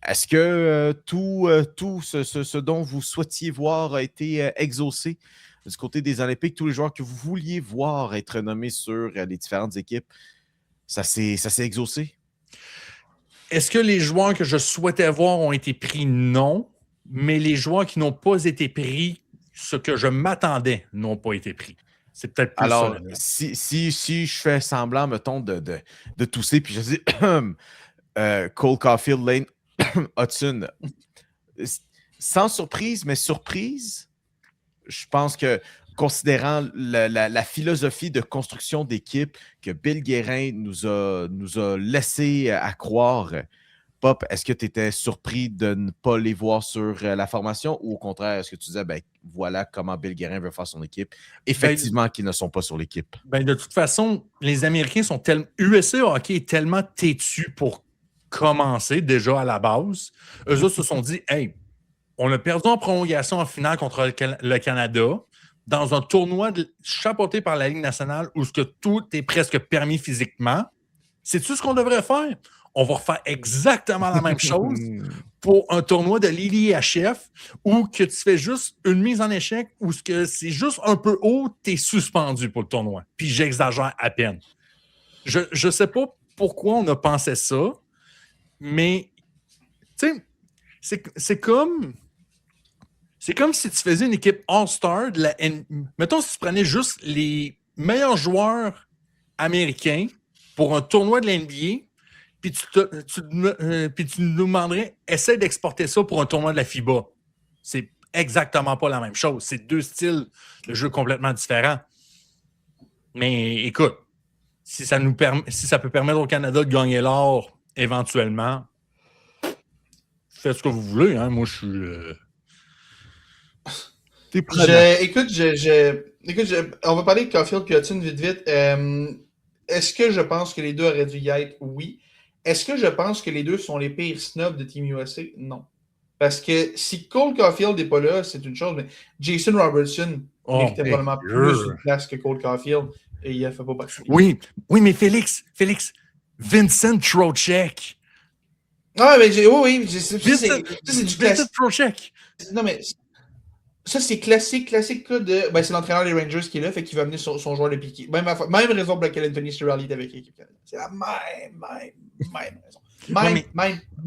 est-ce que tout ce dont vous souhaitiez voir a été exaucé du côté des Olympiques? Tous les joueurs que vous vouliez voir être nommés sur les différentes équipes, ça s'est exaucé? Est-ce que les joueurs que je souhaitais voir ont été pris? Non. Mais les joueurs qui n'ont pas été pris, ce que je m'attendais, n'ont pas été pris. C'est peut-être plus alors, ça. Si je fais semblant, mettons, de tousser, puis je dis Cole Caulfield, Lane Hudson, sans surprise, mais surprise, je pense que considérant la philosophie de construction d'équipe que Bill Guérin nous a laissé à croire, Pop, est-ce que tu étais surpris de ne pas les voir sur la formation ou au contraire, est-ce que tu disais, voilà comment Bill Guérin veut faire son équipe? Effectivement, qu'ils ne sont pas sur l'équipe. De toute façon, les Américains sont tellement... USA Hockey est tellement têtu pour commencer déjà à la base. Eux autres se sont dit, hey, on a perdu en prolongation en finale contre le Canada dans un tournoi chapeauté par la Ligue nationale où tout est presque permis physiquement. Sais-tu ce qu'on devrait faire? On va refaire exactement la même chose pour un tournoi de l'ILIHF où que tu fais juste une mise en échec ou que c'est juste un peu haut, tu es suspendu pour le tournoi. Puis j'exagère à peine. Je ne sais pas pourquoi on a pensé ça, mais tu sais, c'est comme si tu faisais une équipe All-Star de la mettons si tu prenais juste les meilleurs joueurs américains pour un tournoi de l'NBA, puis tu nous demanderais, essaie d'exporter ça pour un tournoi de la FIBA. C'est exactement pas la même chose. C'est deux styles de jeu complètement différents. Mais écoute, si ça peut permettre au Canada de gagner l'or éventuellement, faites ce que vous voulez. Hein? Moi, je suis... On va parler de Caulfield et Hudson vite. Est-ce que je pense que les deux auraient dû y être? Oui. Est-ce que je pense que les deux sont les pires snobs de Team USA? Non. Parce que si Cole Caulfield n'est pas là, c'est une chose, mais Jason Robertson méritait probablement plus de place que Cole Caulfield et il a fait pas partie. Oui, mais Félix, Vincent Trocheck. Ah, mais oui, c'est du classique. Trocheck. Non, mais ça, c'est classique cas de. C'est l'entraîneur des Rangers qui est là, fait qu'il va amener son joueur de piqué. Même raison pour laquelle Anthony Cirelli est avec l'équipe Canada. C'est la même raison. Même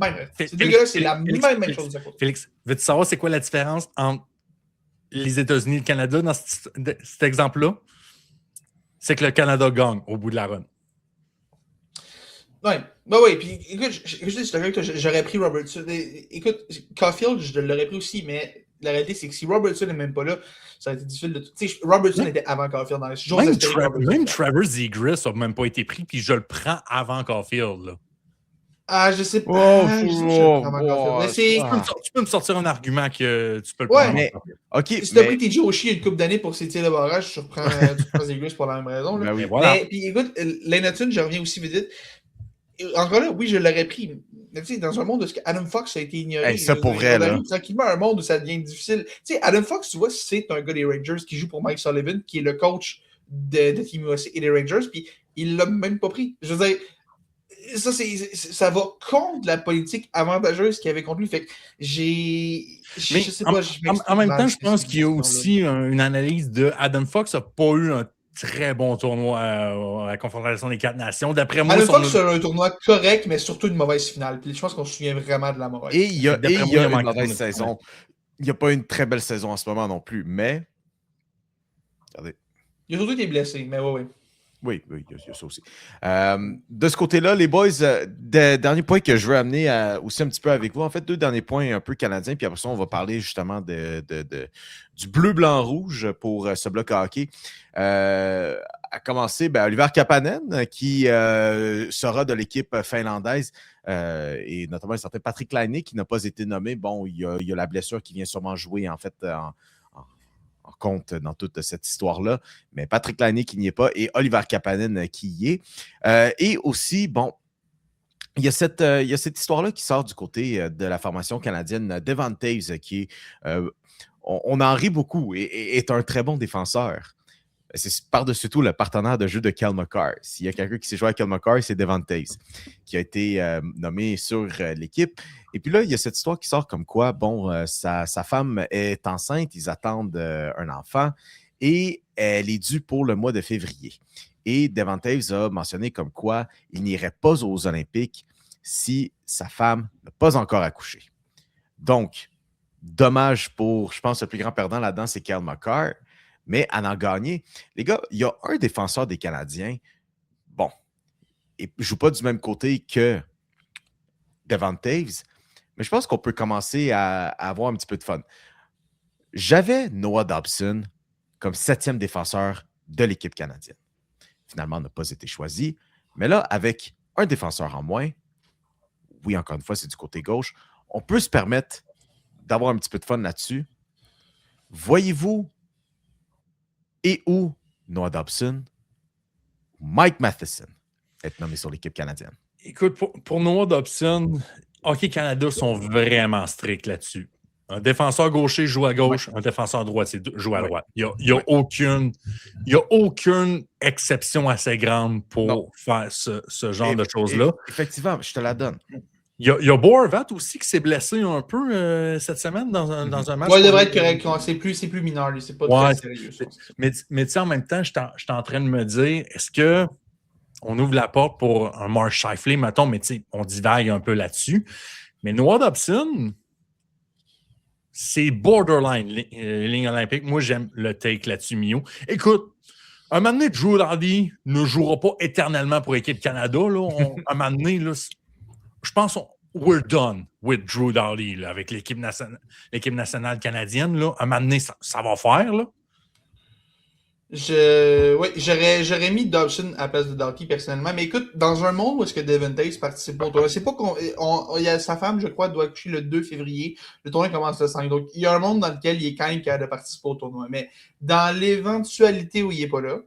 raison. Ces deux gars-là, c'est la même chose. Félix, veux-tu savoir c'est quoi la différence entre les États-Unis et le Canada dans cet exemple-là? C'est que le Canada gagne au bout de la run. Oui. Puis, écoute, j'aurais pris Robertson. Écoute, Caulfield, je l'aurais pris aussi, mais la réalité, c'est que si Robertson n'est même pas là, ça a été difficile de tout. Tu sais, Robertson était avant Caulfield dans les Même Trevor Zegras n'a même pas été pris, puis je le prends avant Caulfield. Là. Ah, je sais pas. Tu peux me sortir un argument que tu peux le prendre. Mais, si tu as pris TJ Oshie une couple d'années pour ses tirs de barrage, tu prends Zegras pour la même raison. Là. Mais puis écoute, Lane Hudson, je reviens aussi vite. Encore là, oui, je l'aurais pris. Mais tu sais, dans un monde où Adam Fox a été ignoré, ça pour vrai, là. Tranquillement, un monde où ça devient difficile. Tu sais, Adam Fox, tu vois, c'est un gars des Rangers qui joue pour Mike Sullivan, qui est le coach de Team USA et des Rangers, puis il l'a même pas pris. Je veux dire, ça va contre la politique avantageuse qu'il y avait contre lui. Fait que je sais pas. En même temps, je pense qu'il y a aussi une analyse de Adam Fox n'a pas eu un très bon tournoi à la Confédération des 4 Nations. D'après moi, À l'époque, c'est un tournoi correct, mais surtout une mauvaise finale. Puis je pense qu'on se souvient vraiment de la mauvaise. Et il y a D'après moi, il a une manqué mauvaise de saison. Il n'y a pas une très belle saison en ce moment non plus, mais. Regardez. Il a surtout été blessé, mais oui. Oui, il y a ça aussi. De ce côté-là, les boys, dernier point que je veux amener aussi un petit peu avec vous. En fait, 2 derniers points un peu canadiens, puis après ça, on va parler justement du bleu-blanc-rouge pour ce bloc hockey. À commencer, Oliver Kapanen, qui sera de l'équipe finlandaise, et notamment un certain Patrick Laine, qui n'a pas été nommé. Bon, il y a la blessure qui vient sûrement jouer, en fait, en compte dans toute cette histoire-là, mais Patrick Laine qui n'y est pas et Oliver Kapanen qui y est. Et aussi, bon, il y a cette histoire-là qui sort du côté de la formation canadienne. Devon Toews, qui est, on en rit beaucoup et est un très bon défenseur. C'est par-dessus tout le partenaire de jeu de Cale Makar. S'il y a quelqu'un qui s'est joué avec Cale Makar, c'est Devon Toews, qui a été nommé sur l'équipe. Et puis là, il y a cette histoire qui sort comme quoi, bon, sa femme est enceinte, ils attendent un enfant et elle est due pour le mois de février. Et Devon Toews a mentionné comme quoi il n'irait pas aux Olympiques si sa femme n'a pas encore accouché. Donc, dommage pour, je pense, le plus grand perdant là-dedans, c'est Cale Makar. Mais à en gagner, les gars, il y a un défenseur des Canadiens, bon, il ne joue pas du même côté que Devon Toews, mais je pense qu'on peut commencer à avoir un petit peu de fun. J'avais Noah Dobson comme 7e défenseur de l'équipe canadienne. Finalement, il n'a pas été choisi, mais là, avec un défenseur en moins, oui, encore une fois, c'est du côté gauche, on peut se permettre d'avoir un petit peu de fun là-dessus. Voyez-vous et où Noah Dobson, Mike Matheson être nommé sur l'équipe canadienne? Écoute, pour Noah Dobson, Hockey Canada sont vraiment stricts là-dessus. Un défenseur gaucher joue à gauche, un défenseur droitier joue à droite. Il n'y a aucune exception assez grande pour faire ce genre de choses-là. Effectivement, je te la donne. Il y a Boervat aussi qui s'est blessé un peu cette semaine dans un match. Oui, il devrait être correct. C'est plus mineur, lui. C'est pas très sérieux. Mais tu sais, en même temps, je suis en train de me dire, est-ce que on ouvre la porte pour un Mark Scheifele, mettons, mais tu sais, on divague un peu là-dessus. Mais Noah Dobson, c'est borderline ligne olympique. Moi, j'aime le take là-dessus, Mio. Écoute, un moment donné, Drew Doughty ne jouera pas éternellement pour l'équipe Canada. Là. Un moment donné, là, je pense we're done with Drew Doughty là, avec l'équipe nationale canadienne. Là. Un moment donné, ça va faire. Là. J'aurais mis Dobson à la place de Doughty personnellement. Mais écoute, dans un monde où est-ce que Devon Toews participe au tournoi, c'est pas sa femme, je crois, doit accoucher le 2 février. Le tournoi commence le 5. Donc, il y a un monde dans lequel il est quand même capable de participer au tournoi. Mais dans l'éventualité où il n'est pas là,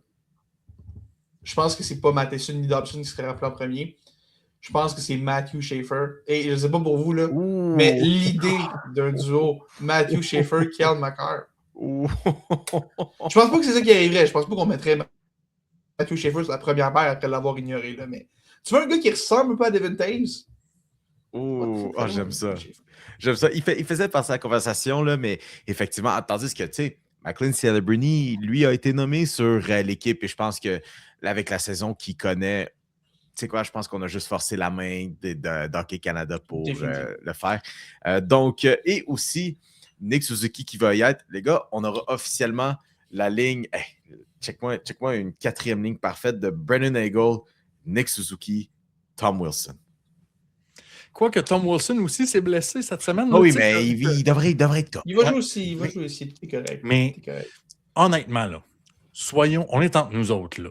je pense que c'est pas Matheson ni Dobson qui serait rappelé en premier. Je pense que c'est Matthew Schaefer. Et je sais pas pour vous, là, mais l'idée d'un duo Matthew Schaefer, Cale Makar. Je pense pas que c'est ça qui arriverait. Je pense pas qu'on mettrait Matthew Schaefer sur la première paire après l'avoir ignoré. Là, mais tu vois un gars qui ressemble un peu à Devon Toews? J'aime ça. J'aime ça. Il faisait passer la conversation, là, mais effectivement, tandis que, tu sais, McLean Celebrini, lui, a été nommé sur l'équipe et je pense que, avec la saison qu'il connaît, tu sais quoi, je pense qu'on a juste forcé la main d'Hockey Canada pour le faire. Donc, et aussi, Nick Suzuki qui va y être. Les gars, on aura officiellement la ligne. Hey, check-moi une 4e ligne parfaite de Brennan Hagel, Nick Suzuki, Tom Wilson. Quoique Tom Wilson aussi s'est blessé cette semaine. Oh oui, mais il devrait être correct. Il va jouer aussi. C'est correct. Mais honnêtement, là, on est entre nous autres, là.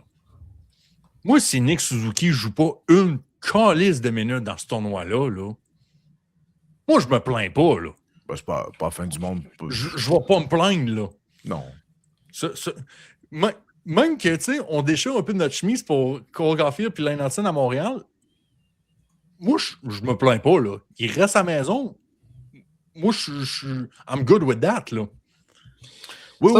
Moi, si Nick Suzuki ne joue pas une calisse de minutes dans ce tournoi-là, là, moi, je me plains pas, là. Ben, c'est pas la fin du monde. Je ne vais pas me plaindre, là. Non. Même que, tu sais, on déchire un peu de notre chemise pour Cole Caulfield puis Lane Hutson à Montréal. Moi, je me plains pas, là. Il reste à la maison. Moi, I'm good with that, là. Oui,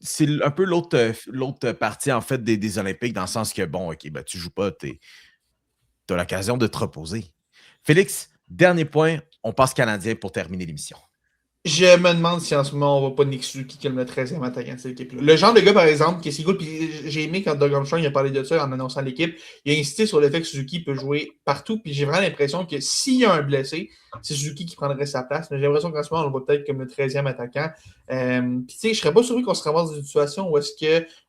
c'est un peu l'autre partie, en fait, des Olympiques, dans le sens que, bon, OK, ben, tu joues pas, tu as l'occasion de te reposer. Félix, dernier point, on passe Canadien pour terminer l'émission. Je me demande si en ce moment on va pas Nick Suzuki comme le 13e attaquant de cette équipe-là. Le genre de gars, par exemple, qui est si cool, puis j'ai aimé quand Doug Armstrong a parlé de ça en annonçant l'équipe, il a insisté sur le fait que Suzuki peut jouer partout, puis j'ai vraiment l'impression que s'il y a un blessé, c'est Suzuki qui prendrait sa place, mais j'ai l'impression qu'en ce moment, on le voit peut-être comme le 13e attaquant. Puis tu sais, je serais pas surpris qu'on se ramasse dans une situation où est-ce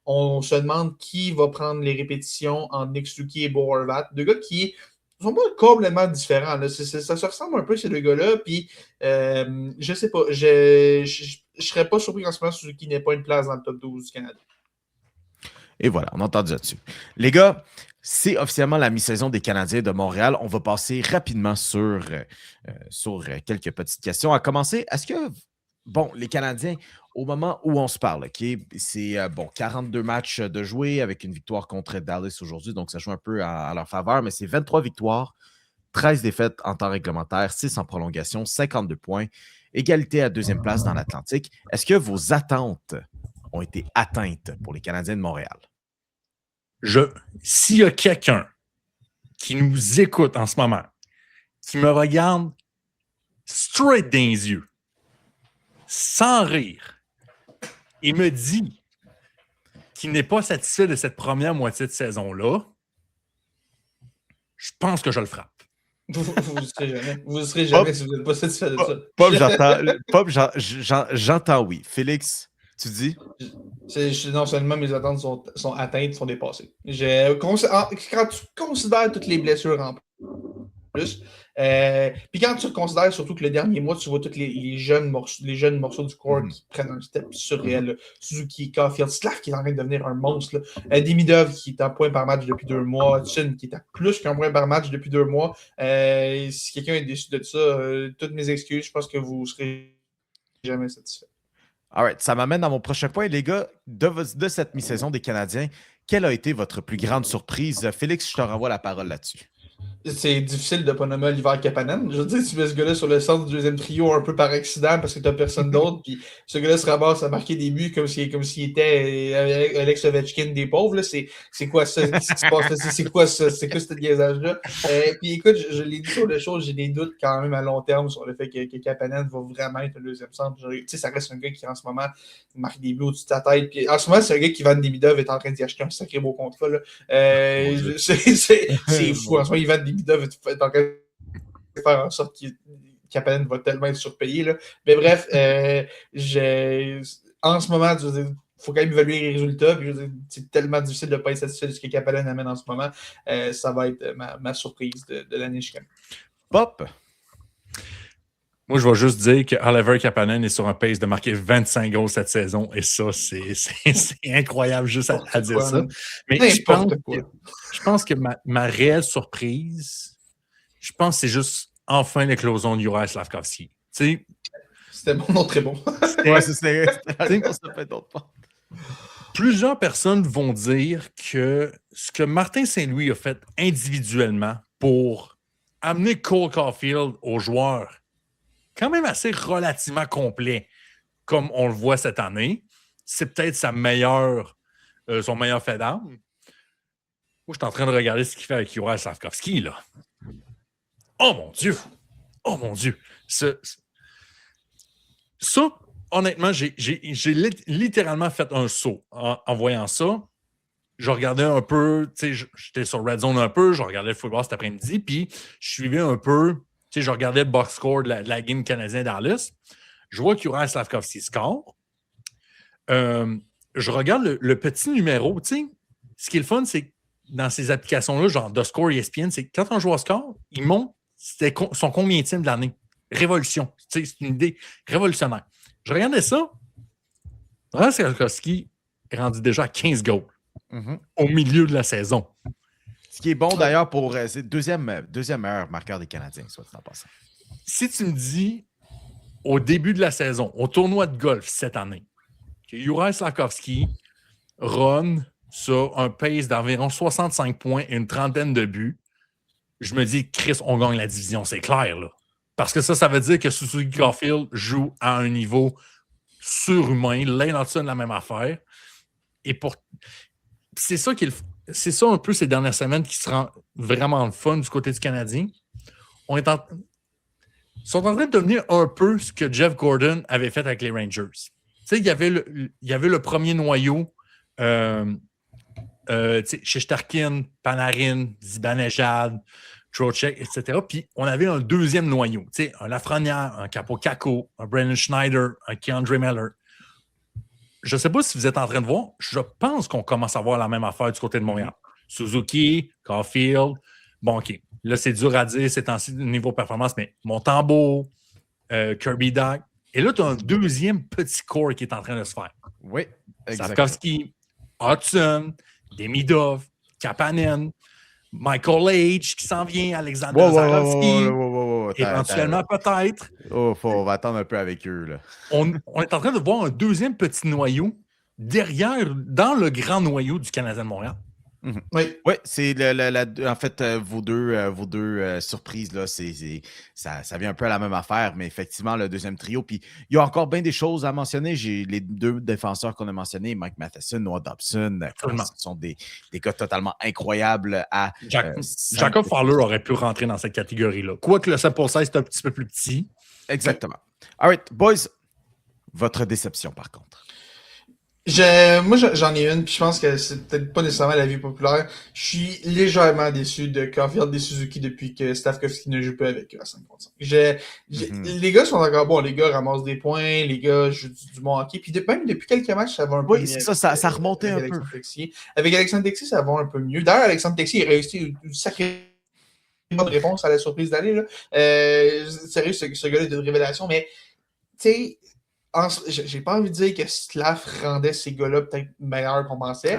qu'on se demande qui va prendre les répétitions entre Nick Suzuki et Bo Horvat, deux gars qui sont pas complètement différents. Là. Ça se ressemble un peu, ces deux gars-là. Puis, je sais pas. Je serais pas surpris qu'en ce moment, Suzuki n'ait pas une place dans le top 12 du Canada. Et voilà, on a entendu là-dessus. Les gars, c'est officiellement la mi-saison des Canadiens de Montréal. On va passer rapidement sur quelques petites questions. À commencer, est-ce que, bon, les Canadiens, au moment où on se parle, okay, c'est 42 matchs de jouer avec une victoire contre Dallas aujourd'hui, donc ça joue un peu à leur faveur, mais c'est 23 victoires, 13 défaites en temps réglementaire, 6 en prolongation, 52 points, égalité à deuxième place dans l'Atlantique. Est-ce que vos attentes ont été atteintes pour les Canadiens de Montréal? S'il y a quelqu'un qui nous écoute en ce moment, qui me regarde straight dans les yeux, sans rire, et me dit qu'il n'est pas satisfait de cette première moitié de saison-là, je pense que je le frappe. Vous ne serez jamais si vous n'êtes pas satisfait de ça. Pop, j'entends oui. Félix, tu dis? Non seulement mes attentes sont atteintes, sont dépassées. Quand tu considères toutes les blessures en plus, puis quand tu considères surtout que le dernier mois, tu vois tous les jeunes morceaux du corps qui prennent un step surréel. Là. Suzuki, Caulfield, Slav qui est en train de devenir un monstre. Demidov qui est en point par match depuis 2 mois. Hudson qui est à plus qu'un point par match depuis 2 mois. Si quelqu'un est déçu de ça, toutes mes excuses, je pense que vous ne serez jamais satisfait. All right, ça m'amène à mon prochain point. Les gars, de cette mi-saison des Canadiens, quelle a été votre plus grande surprise? Félix, je te renvoie la parole là-dessus. C'est difficile de ne pas nommer Oliver Kapanen. Je veux dire, tu mets ce gars-là sur le centre du deuxième trio un peu par accident parce que tu n'as personne d'autre. Puis ce gars-là se ramasse à marquer des buts comme s'il était Alex Ovechkin des pauvres. Là. C'est quoi ça? Qu'est-ce qui se passe? C'est quoi ça? C'est quoi ce liaisage-là? Puis écoute, je l'ai dit sur le show, j'ai des doutes quand même à long terme sur le fait que Kapanen va vraiment être le deuxième centre. Tu sais, ça reste un gars qui en ce moment marque des buts au-dessus de ta tête. Puis en ce moment, c'est un gars qui Van Demidov est en train d'y acheter un sacré beau contrat. Là. C'est fou. En ce moment, il Van Demidov est en train de faire en sorte qu'Kapanen va tellement être surpayé. Là. Mais bref, en ce moment, il faut quand même évaluer les résultats. Puis, c'est tellement difficile de ne pas être satisfait de ce que Kapanen amène en ce moment. Ça va être ma surprise de l'année jusqu'à. Pop! Moi, je vais juste dire que Oliver Kapanen est sur un pace de marquer 25 goals cette saison. Et ça, c'est incroyable juste à dire ça. Mais je pense que ma réelle surprise, je pense que c'est juste enfin l'éclosion de Juraj Slafkovský. C'était bon, non, très bon. Ouais, c'est Plusieurs personnes vont dire que ce que Martin Saint-Louis a fait individuellement pour amener Cole Caulfield aux joueurs, quand même assez relativement complet, comme on le voit cette année, c'est peut-être son meilleur fait d'armes. Moi, je suis en train de regarder ce qu'il fait avec Juraj Slafkovský, là. Oh mon Dieu! Oh mon Dieu! Ça, honnêtement, j'ai littéralement fait un saut en voyant ça. Je regardais un peu, tu sais, j'étais sur Red Zone un peu, je regardais le football cet après-midi, puis je suivais un peu, tu sais, je regardais le box score de la game canadienne Dallas. Je vois que Juraj Slafkovský score. Je regarde le petit numéro, tu sais. Ce qui est le fun, c'est que dans ces applications-là, genre DoScore, ESPN, c'est que quand un joueur score, il monte son combienième de l'année. Révolution. Tu sais, c'est une idée révolutionnaire. Je regardais ça. Juraj Slafkovský est rendu déjà à 15 goals au milieu de la saison. Ce qui est bon d'ailleurs pour c'est le deuxième meilleur marqueur des Canadiens, soit en passant. Si tu me dis au début de la saison, au tournoi de golf cette année, que Juraj Slafkovský run sur un pace d'environ 65 points et une trentaine de buts, je me dis, Chris, on gagne la division, c'est clair, là. Parce que ça veut dire que Suzuki Caulfield joue à un niveau surhumain, Lane Hudson, la même affaire. Et c'est ça c'est ça un peu ces dernières semaines qui se rend vraiment le fun du côté du Canadien. sont en train de devenir un peu ce que Jeff Gordon avait fait avec les Rangers. Tu sais, il y avait le premier noyau, Shesterkin, Panarin, Zibanejad, Trocheck, etc. Puis on avait un deuxième noyau, tu sais, un Lafrenière, un Capo Caco, un Brendan Schneider, un Keandre Miller. Je ne sais pas si vous êtes en train de voir, je pense qu'on commence à voir la même affaire du côté de Montréal. Suzuki, Caulfield, bon, OK. Là, c'est dur à dire, c'est en niveau performance, mais Montembeault, Kirby Dach. Et là, tu as un deuxième petit corps qui est en train de se faire. Oui, exactement. Slavkovski, Hudson, Demidov, Kapanen, Michael H. qui s'en vient, Alexander Zarovski, éventuellement peut-être. On va attendre un peu avec eux. Là. On est en train de voir un deuxième petit noyau derrière, dans le grand noyau du Canadien de Montréal. Mm-hmm. Oui, c'est en fait vos deux surprises, là, ça vient un peu à la même affaire, mais effectivement, le deuxième trio. Puis il y a encore bien des choses à mentionner. J'ai les deux défenseurs qu'on a mentionnés, Mike Matheson, Noah Dobson, ce sont des gars totalement incroyables à. Jacob Fowler aurait pu rentrer dans cette catégorie-là. Quoique le 7%, c'est un petit peu plus petit. Exactement. All right, boys, votre déception par contre. Moi, j'en ai une, puis je pense que c'est peut-être pas nécessairement la vie populaire. Je suis légèrement déçu de Caulfield et Suzuki depuis que Slavkovski ne joue pas avec eux à 5%. Les gars sont encore bons, les gars ramassent des points, les gars jouent du bon hockey, puis même depuis quelques matchs, ça va un peu mieux. Oui, c'est ça remontait un peu. Avec Alexandre Texier, ça va un peu mieux. D'ailleurs, Alexandre Texier a réussi une sacrée bonne réponse à la surprise d'année. Sérieux, ce gars-là est une révélation, mais tu sais, j'ai pas envie de dire que Slav rendait ces gars-là peut-être meilleurs qu'on pensait,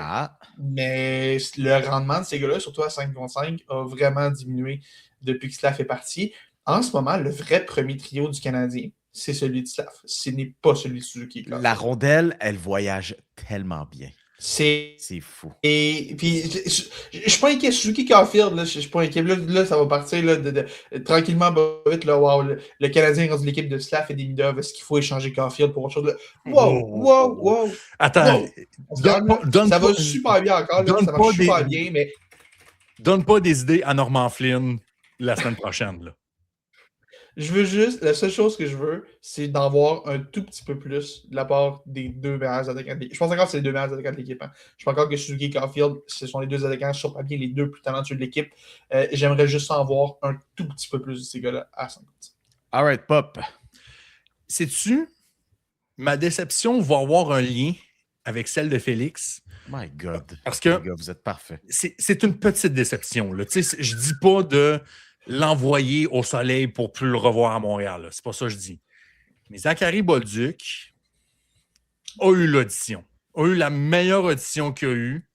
mais le rendement de ces gars-là, surtout à 5 contre 5, a vraiment diminué depuis que Slav est parti. En ce moment, le vrai premier trio du Canadien, c'est celui de Slav. Ce n'est pas celui de Suzuki. La rondelle, elle voyage tellement bien. C'est fou. Et puis, je suis pas inquiet. Suzuki Caulfield, là, je suis pas inquiet. Là, ça va partir là, tranquillement, vite. Là, wow, le Canadien est rendu l'équipe de Slav et Demidov. Est-ce qu'il faut échanger Caulfield pour autre chose? Là? Wow. Attends, ça va super bien encore. Là, ça marche super bien, mais... Donne pas des idées à Norman Flynn la semaine prochaine. Là. Je veux juste, la seule chose que je veux, c'est d'en voir un tout petit peu plus de la part des deux meilleurs attaquants de l'équipe. Je pense encore que c'est les deux meilleurs attaquants de l'équipe. Hein. Je pense encore que Suzuki et Caulfield, ce sont les deux attaquants sur papier, les deux plus talentueux de l'équipe. J'aimerais juste en voir un tout petit peu plus de ces gars-là à 50%. All right, Pop. Sais-tu, ma déception va avoir un lien avec celle de Félix. My God. Parce que les gars, vous êtes parfaits. C'est une petite déception. Là. Je dis pas de l'envoyer au soleil pour plus le revoir à Montréal. Là. C'est pas ça que je dis. Mais Zachary Bolduc a eu l'audition. A eu la meilleure audition qu'il a eue.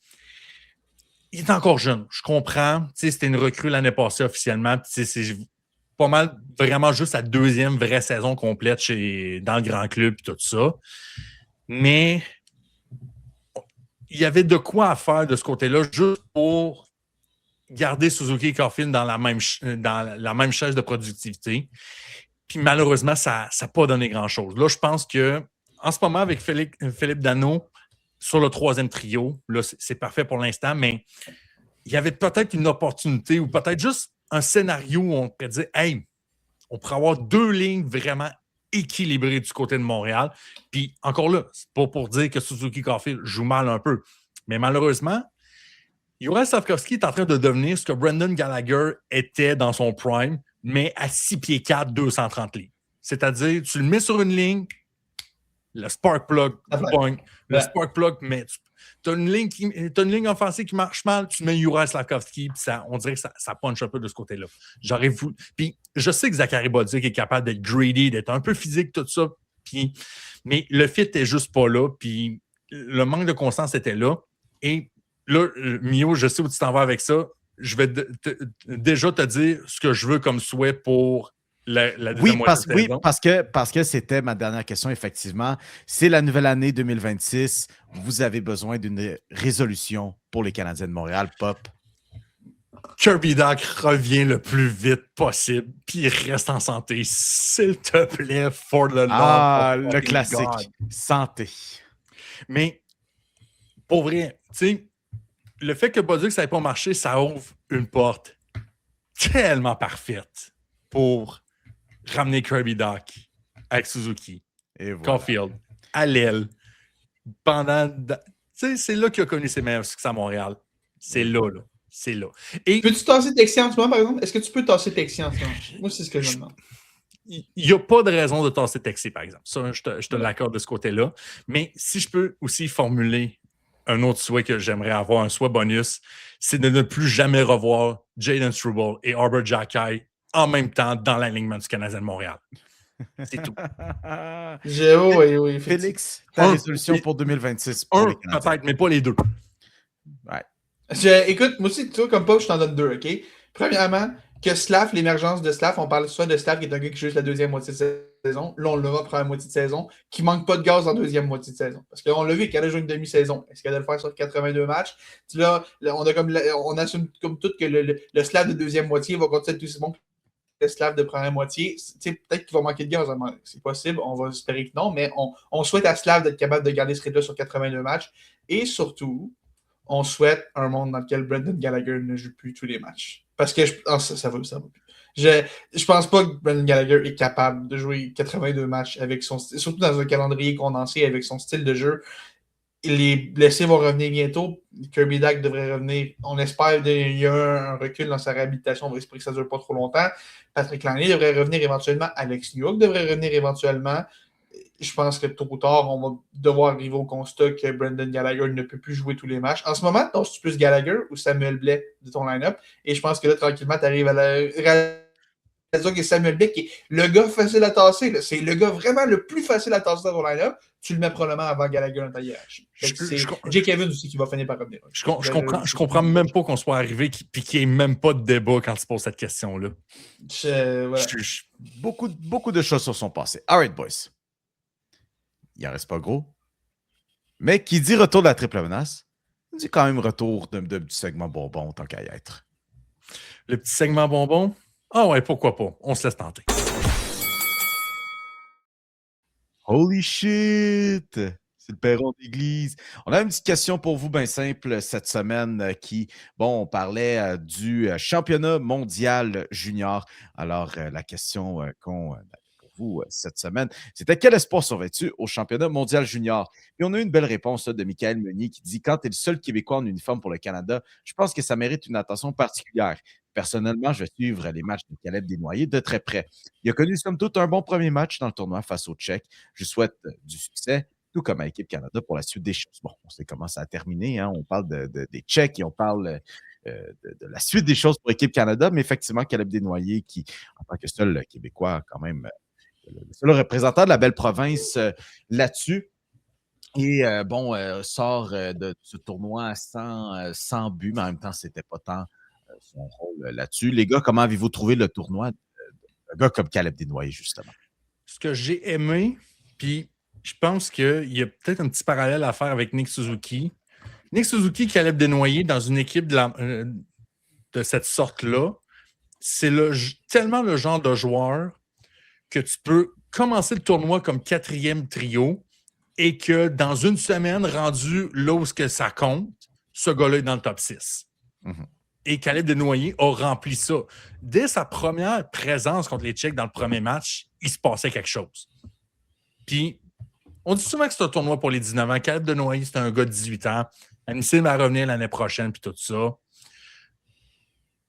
Il est encore jeune. Je comprends. C'était une recrue l'année passée officiellement. C'est pas mal, vraiment juste sa deuxième vraie saison complète dans le grand club et tout ça. Mais il y avait de quoi à faire de ce côté-là juste pour garder Suzuki et Caulfield dans la même chaise de productivité. Puis malheureusement, ça n'a pas donné grand-chose. Là, je pense qu'en ce moment, avec Philippe Danault sur le troisième trio, là, c'est parfait pour l'instant, mais il y avait peut-être une opportunité ou peut-être juste un scénario où on pourrait dire « Hey, on pourrait avoir deux lignes vraiment équilibrées du côté de Montréal. » Puis encore là, c'est pas pour dire que Suzuki et Caulfield jouent mal un peu. Mais malheureusement, Juraj Slavkovski est en train de devenir ce que Brendan Gallagher était dans son prime, mais à 6 pieds 4, 230 livres. C'est-à-dire, tu le mets sur une ligne, le spark plug, le spark plug, mais tu as une ligne offensive qui marche mal, tu mets Juraj Slavkovski, puis on dirait que ça punch un peu de ce côté-là. J'aurais voulu. Puis je sais que Zachary Bolduc est capable d'être greedy, d'être un peu physique, tout ça, mais le fit n'est juste pas là, puis le manque de constance était là. Et là, Mio, je sais où tu t'en vas avec ça. Je vais déjà te dire ce que je veux comme souhait pour la deuxième moitié de saison. Parce que c'était ma dernière question, effectivement. C'est la nouvelle année 2026. Vous avez besoin d'une résolution pour les Canadiens de Montréal. Pop. Kirby Dach revient le plus vite possible, puis il reste en santé. S'il te plaît, for the love. Le classique. God. Santé. Mais, pour vrai, tu sais, le fait que Bolduc, ça n'ait pas marché, ça ouvre une porte tellement parfaite pour ramener Kirby Dach avec Suzuki, Et voilà. Caulfield, à l'aile, pendant... Tu sais, c'est là qu'il a connu ses meilleurs succès à Montréal. C'est là. C'est là. Et Peux-tu tasser Texier en ce moment, par exemple? Est-ce que tu peux tasser Texier en ce moment? Moi, c'est ce que je me demande. il n'y a pas de raison de tasser Texier, par exemple. Ça, je te l'accorde de ce côté-là. Mais si je peux aussi formuler un autre souhait que j'aimerais avoir, un souhait bonus, c'est de ne plus jamais revoir Jayden Struble et Arbor Xhekaj en même temps dans l'alignement du Canadien de Montréal. C'est tout. Oui, effectivement. Félix, ta résolution pour 2026 pour les Canadiens. Peut-être, mais pas les deux. Ouais. Écoute, moi aussi, tu vois, comme Pop, je t'en donne deux, OK? Premièrement, que Slav, l'émergence de Slav, on parle souvent de Slav qui est un gars qui joue juste la deuxième moitié de saison. Là, on l'aura première moitié de saison, qui manque pas de gaz en deuxième moitié de saison. Parce qu'on l'a vu, qu'il a joué une demi-saison. Est-ce qu'il a de le faire sur 82 matchs? Là, on assume comme tout que le Slav de deuxième moitié va continuer tout aussi bon que le Slav de première moitié. Peut-être qu'il va manquer de gaz. C'est possible, on va espérer que non, mais on souhaite à Slav d'être capable de garder ce rythme-là sur 82 matchs. Et surtout, on souhaite un monde dans lequel Brendan Gallagher ne joue plus tous les matchs. Parce que ça va plus. Je pense pas que Brendan Gallagher est capable de jouer 82 matchs avec son style, surtout dans un calendrier condensé avec son style de jeu. Les blessés vont revenir bientôt. Kirby Dach devrait revenir. On espère qu'il y a un recul dans sa réhabilitation. On va espérer que ça ne dure pas trop longtemps. Patrick Langley devrait revenir éventuellement. Alex Newhook devrait revenir éventuellement. Je pense que tôt ou tard, on va devoir arriver au constat que Brendan Gallagher ne peut plus jouer tous les matchs. En ce moment, tu plus Gallagher ou Samuel Blais de ton line-up. Et je pense que là, tranquillement, tu arrives à la réalisation que Samuel Blais, qui est le gars facile à tasser, là. C'est le gars vraiment le plus facile à tasser dans ton line-up. Tu le mets probablement avant Gallagher dans ta hiérarchie. C'est Jake Evans aussi qui va finir par revenir. Je comprends même pas qu'on soit arrivé et qu'il n'y ait même pas de débat quand tu poses cette question-là. Voilà. Beaucoup de choses sur son passé. All right, boys. Il n'en reste pas gros. Mais qui dit retour de la triple menace, dit quand même retour d'un petit segment bonbon, tant qu'à y être. Le petit segment bonbon? Ah ouais, pourquoi pas? On se laisse tenter. Holy shit! C'est le perron d'église. On a une petite question pour vous, bien simple, cette semaine on parlait du championnat mondial junior. Alors, la question qu'on cette semaine, c'était quel espoir survais-tu au championnat mondial junior? Et on a eu une belle réponse de Michael Meunier qui dit « Quand tu es le seul Québécois en uniforme pour le Canada, je pense que ça mérite une attention particulière. Personnellement, je vais suivre les matchs de Caleb Desnoyers de très près. Il a connu somme toute un bon premier match dans le tournoi face aux Tchèques. Je souhaite du succès, tout comme à l'équipe Canada pour la suite des choses. » Bon, on sait comment ça a terminé. Hein? On parle des Tchèques et on parle de la suite des choses pour l'équipe Canada, mais effectivement, Caleb Desnoyers qui, en tant que seul Québécois, quand même... le seul représentant de la belle province là-dessus. Et sort de ce tournoi sans but, mais en même temps, c'était pas tant son rôle là-dessus. Les gars, comment avez-vous trouvé le tournoi un gars comme Caleb Desnoyers, justement? Ce que j'ai aimé, puis je pense qu'il y a peut-être un petit parallèle à faire avec Nick Suzuki. Nick Suzuki, Caleb Desnoyers, dans une équipe de cette sorte-là, c'est tellement le genre de joueur que tu peux commencer le tournoi comme 4e trio et que dans une semaine, rendu là où ça compte, ce gars-là est dans le top 6. Mm-hmm. Et Caleb Desnoyers a rempli ça. Dès sa première présence contre les Tchèques dans le premier match, il se passait quelque chose. Puis, on dit souvent que c'est un tournoi pour les 19 ans. Caleb Desnoyers, c'est un gars de 18 ans. Admissible à revenir l'année prochaine, puis tout ça.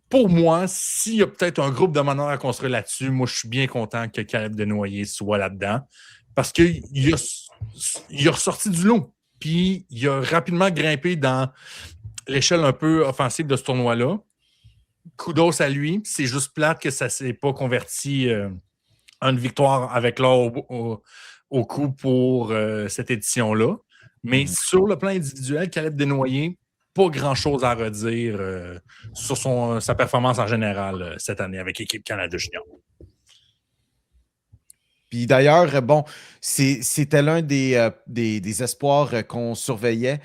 Pour moi, s'il y a peut-être un groupe de meneurs à construire là-dessus, moi, je suis bien content que Caleb Desnoyers soit là-dedans parce qu'il a ressorti du lot. Puis, il a rapidement grimpé dans l'échelle un peu offensive de ce tournoi-là. Kudos à lui. C'est juste plate que ça ne s'est pas converti en une victoire avec l'or au coup pour cette édition-là. Mais sur le plan individuel, Caleb Desnoyers, pas grand-chose à redire sur sa performance en général cette année avec l'équipe Canada Junior. Puis d'ailleurs, c'était l'un des espoirs qu'on surveillait.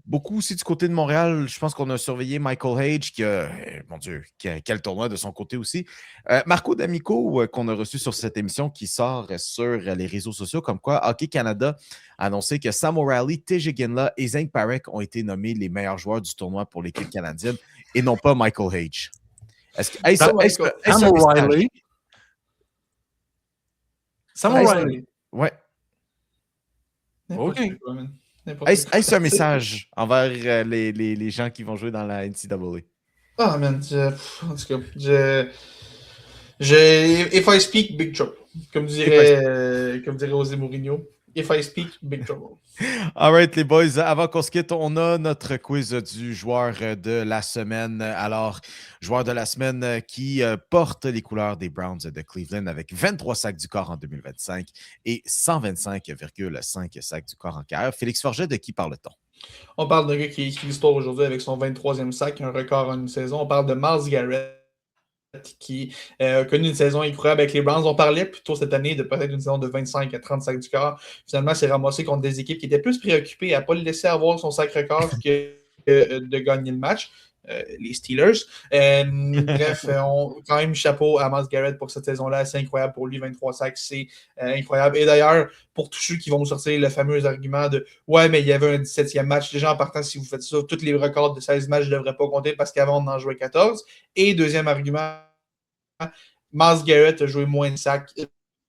Beaucoup aussi du côté de Montréal, je pense qu'on a surveillé Michael Hage, quel tournoi de son côté aussi. Marco D'Amico, qu'on a reçu sur cette émission, qui sort sur les réseaux sociaux, comme quoi Hockey Canada a annoncé que Sam O'Reilly, TJ Ginla et Zane Parek ont été nommés les meilleurs joueurs du tournoi pour l'équipe canadienne et non pas Michael Hage. Sam O'Reilly, Sam Hey, O'Reilly. Ouais. N'importe OK. quoi, man. N'importe Est-ce quoi. est-ce un message envers les gens qui vont jouer dans la NCAA? Ah, man. En tout cas, if I speak, big trouble. Comme dirait José Mourinho. If I speak, big trouble. All right, les boys, avant qu'on se quitte, on a notre quiz du joueur de la semaine. Alors, joueur de la semaine qui porte les couleurs des Browns de Cleveland avec 23 sacs du corps en 2025 et 125,5 sacs du corps en carrière. Félix Forget, de qui parle-t-on? On parle d'un gars qui écrit l'histoire aujourd'hui avec son 23e sac, un record en une saison. On parle de Myles Garrett, qui a connu une saison incroyable avec les Browns. On parlait plutôt cette année de peut-être une saison de 25 à 30 sacs du corps. Finalement, c'est ramassé contre des équipes qui étaient plus préoccupées à ne pas le laisser avoir son sac record que de gagner le match. Les Steelers. Bref, quand même, chapeau à Myles Garrett pour cette saison-là. C'est incroyable pour lui, 23 sacs, c'est incroyable. Et d'ailleurs, pour tous ceux qui vont nous sortir le fameux argument de « Ouais, mais il y avait un 17e match. » Déjà, en partant, si vous faites ça, tous les records de 16 matchs ne devraient pas compter parce qu'avant, on en jouait 14. Et deuxième argument, Myles Garrett a joué moins de sacs,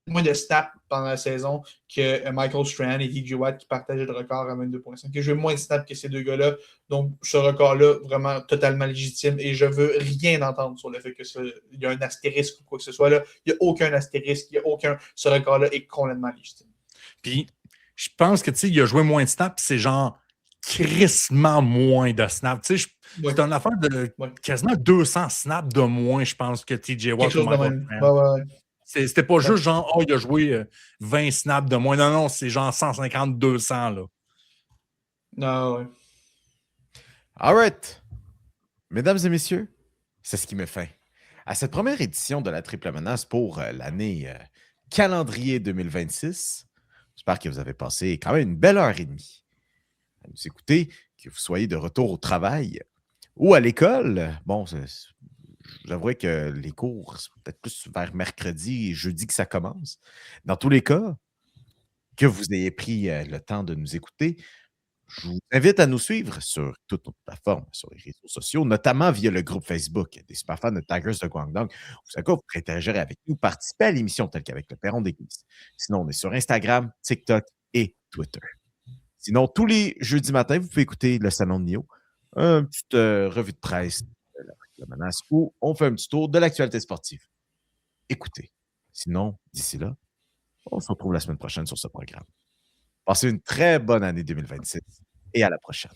moins de snaps pendant la saison que Michael Strahan et TJ Watt qui partageaient le record à 22,5. Il a joué moins de snaps que ces deux gars-là. Donc, ce record-là, vraiment totalement légitime. Et je veux rien entendre sur le fait qu'il y a un astérisque ou quoi que ce soit là. Il n'y a aucun astérisque, il n'y a aucun. Ce record-là est complètement légitime. Puis, je pense que, tu sais, il a joué moins de snaps, c'est genre crissement moins de snaps. Tu sais, c'est une affaire de quasiment 200 snaps de moins, je pense, que TJ Watt. Quelque chose de même. Ouais. C'était pas juste genre, oh, il a joué 20 snaps de moins. Non, c'est genre 150, 200, là. Non, ouais. All right. Mesdames et messieurs, c'est ce qui met fin à cette première édition de la Triple Menace pour l'année calendrier 2026. J'espère que vous avez passé quand même une belle heure et demie à nous écouter, que vous soyez de retour au travail ou à l'école. Bon, j'avouerais que les cours, c'est peut-être plus vers mercredi et jeudi que ça commence. Dans tous les cas, que vous ayez pris le temps de nous écouter, je vous invite à nous suivre sur toutes nos plateformes, sur les réseaux sociaux, notamment via le groupe Facebook des superfans de Tigers de Guangdong. Vous savez quoi, vous pourrez interagir avec nous, participer à l'émission telle qu'avec le Perron d'église. Sinon, on est sur Instagram, TikTok et Twitter. Sinon, tous les jeudis matins, vous pouvez écouter le Salon de Nio, une petite revue de presse de la menace où on fait un petit tour de l'actualité sportive. Écoutez. Sinon, d'ici là, on se retrouve la semaine prochaine sur ce programme. Passez une très bonne année 2026 et à la prochaine.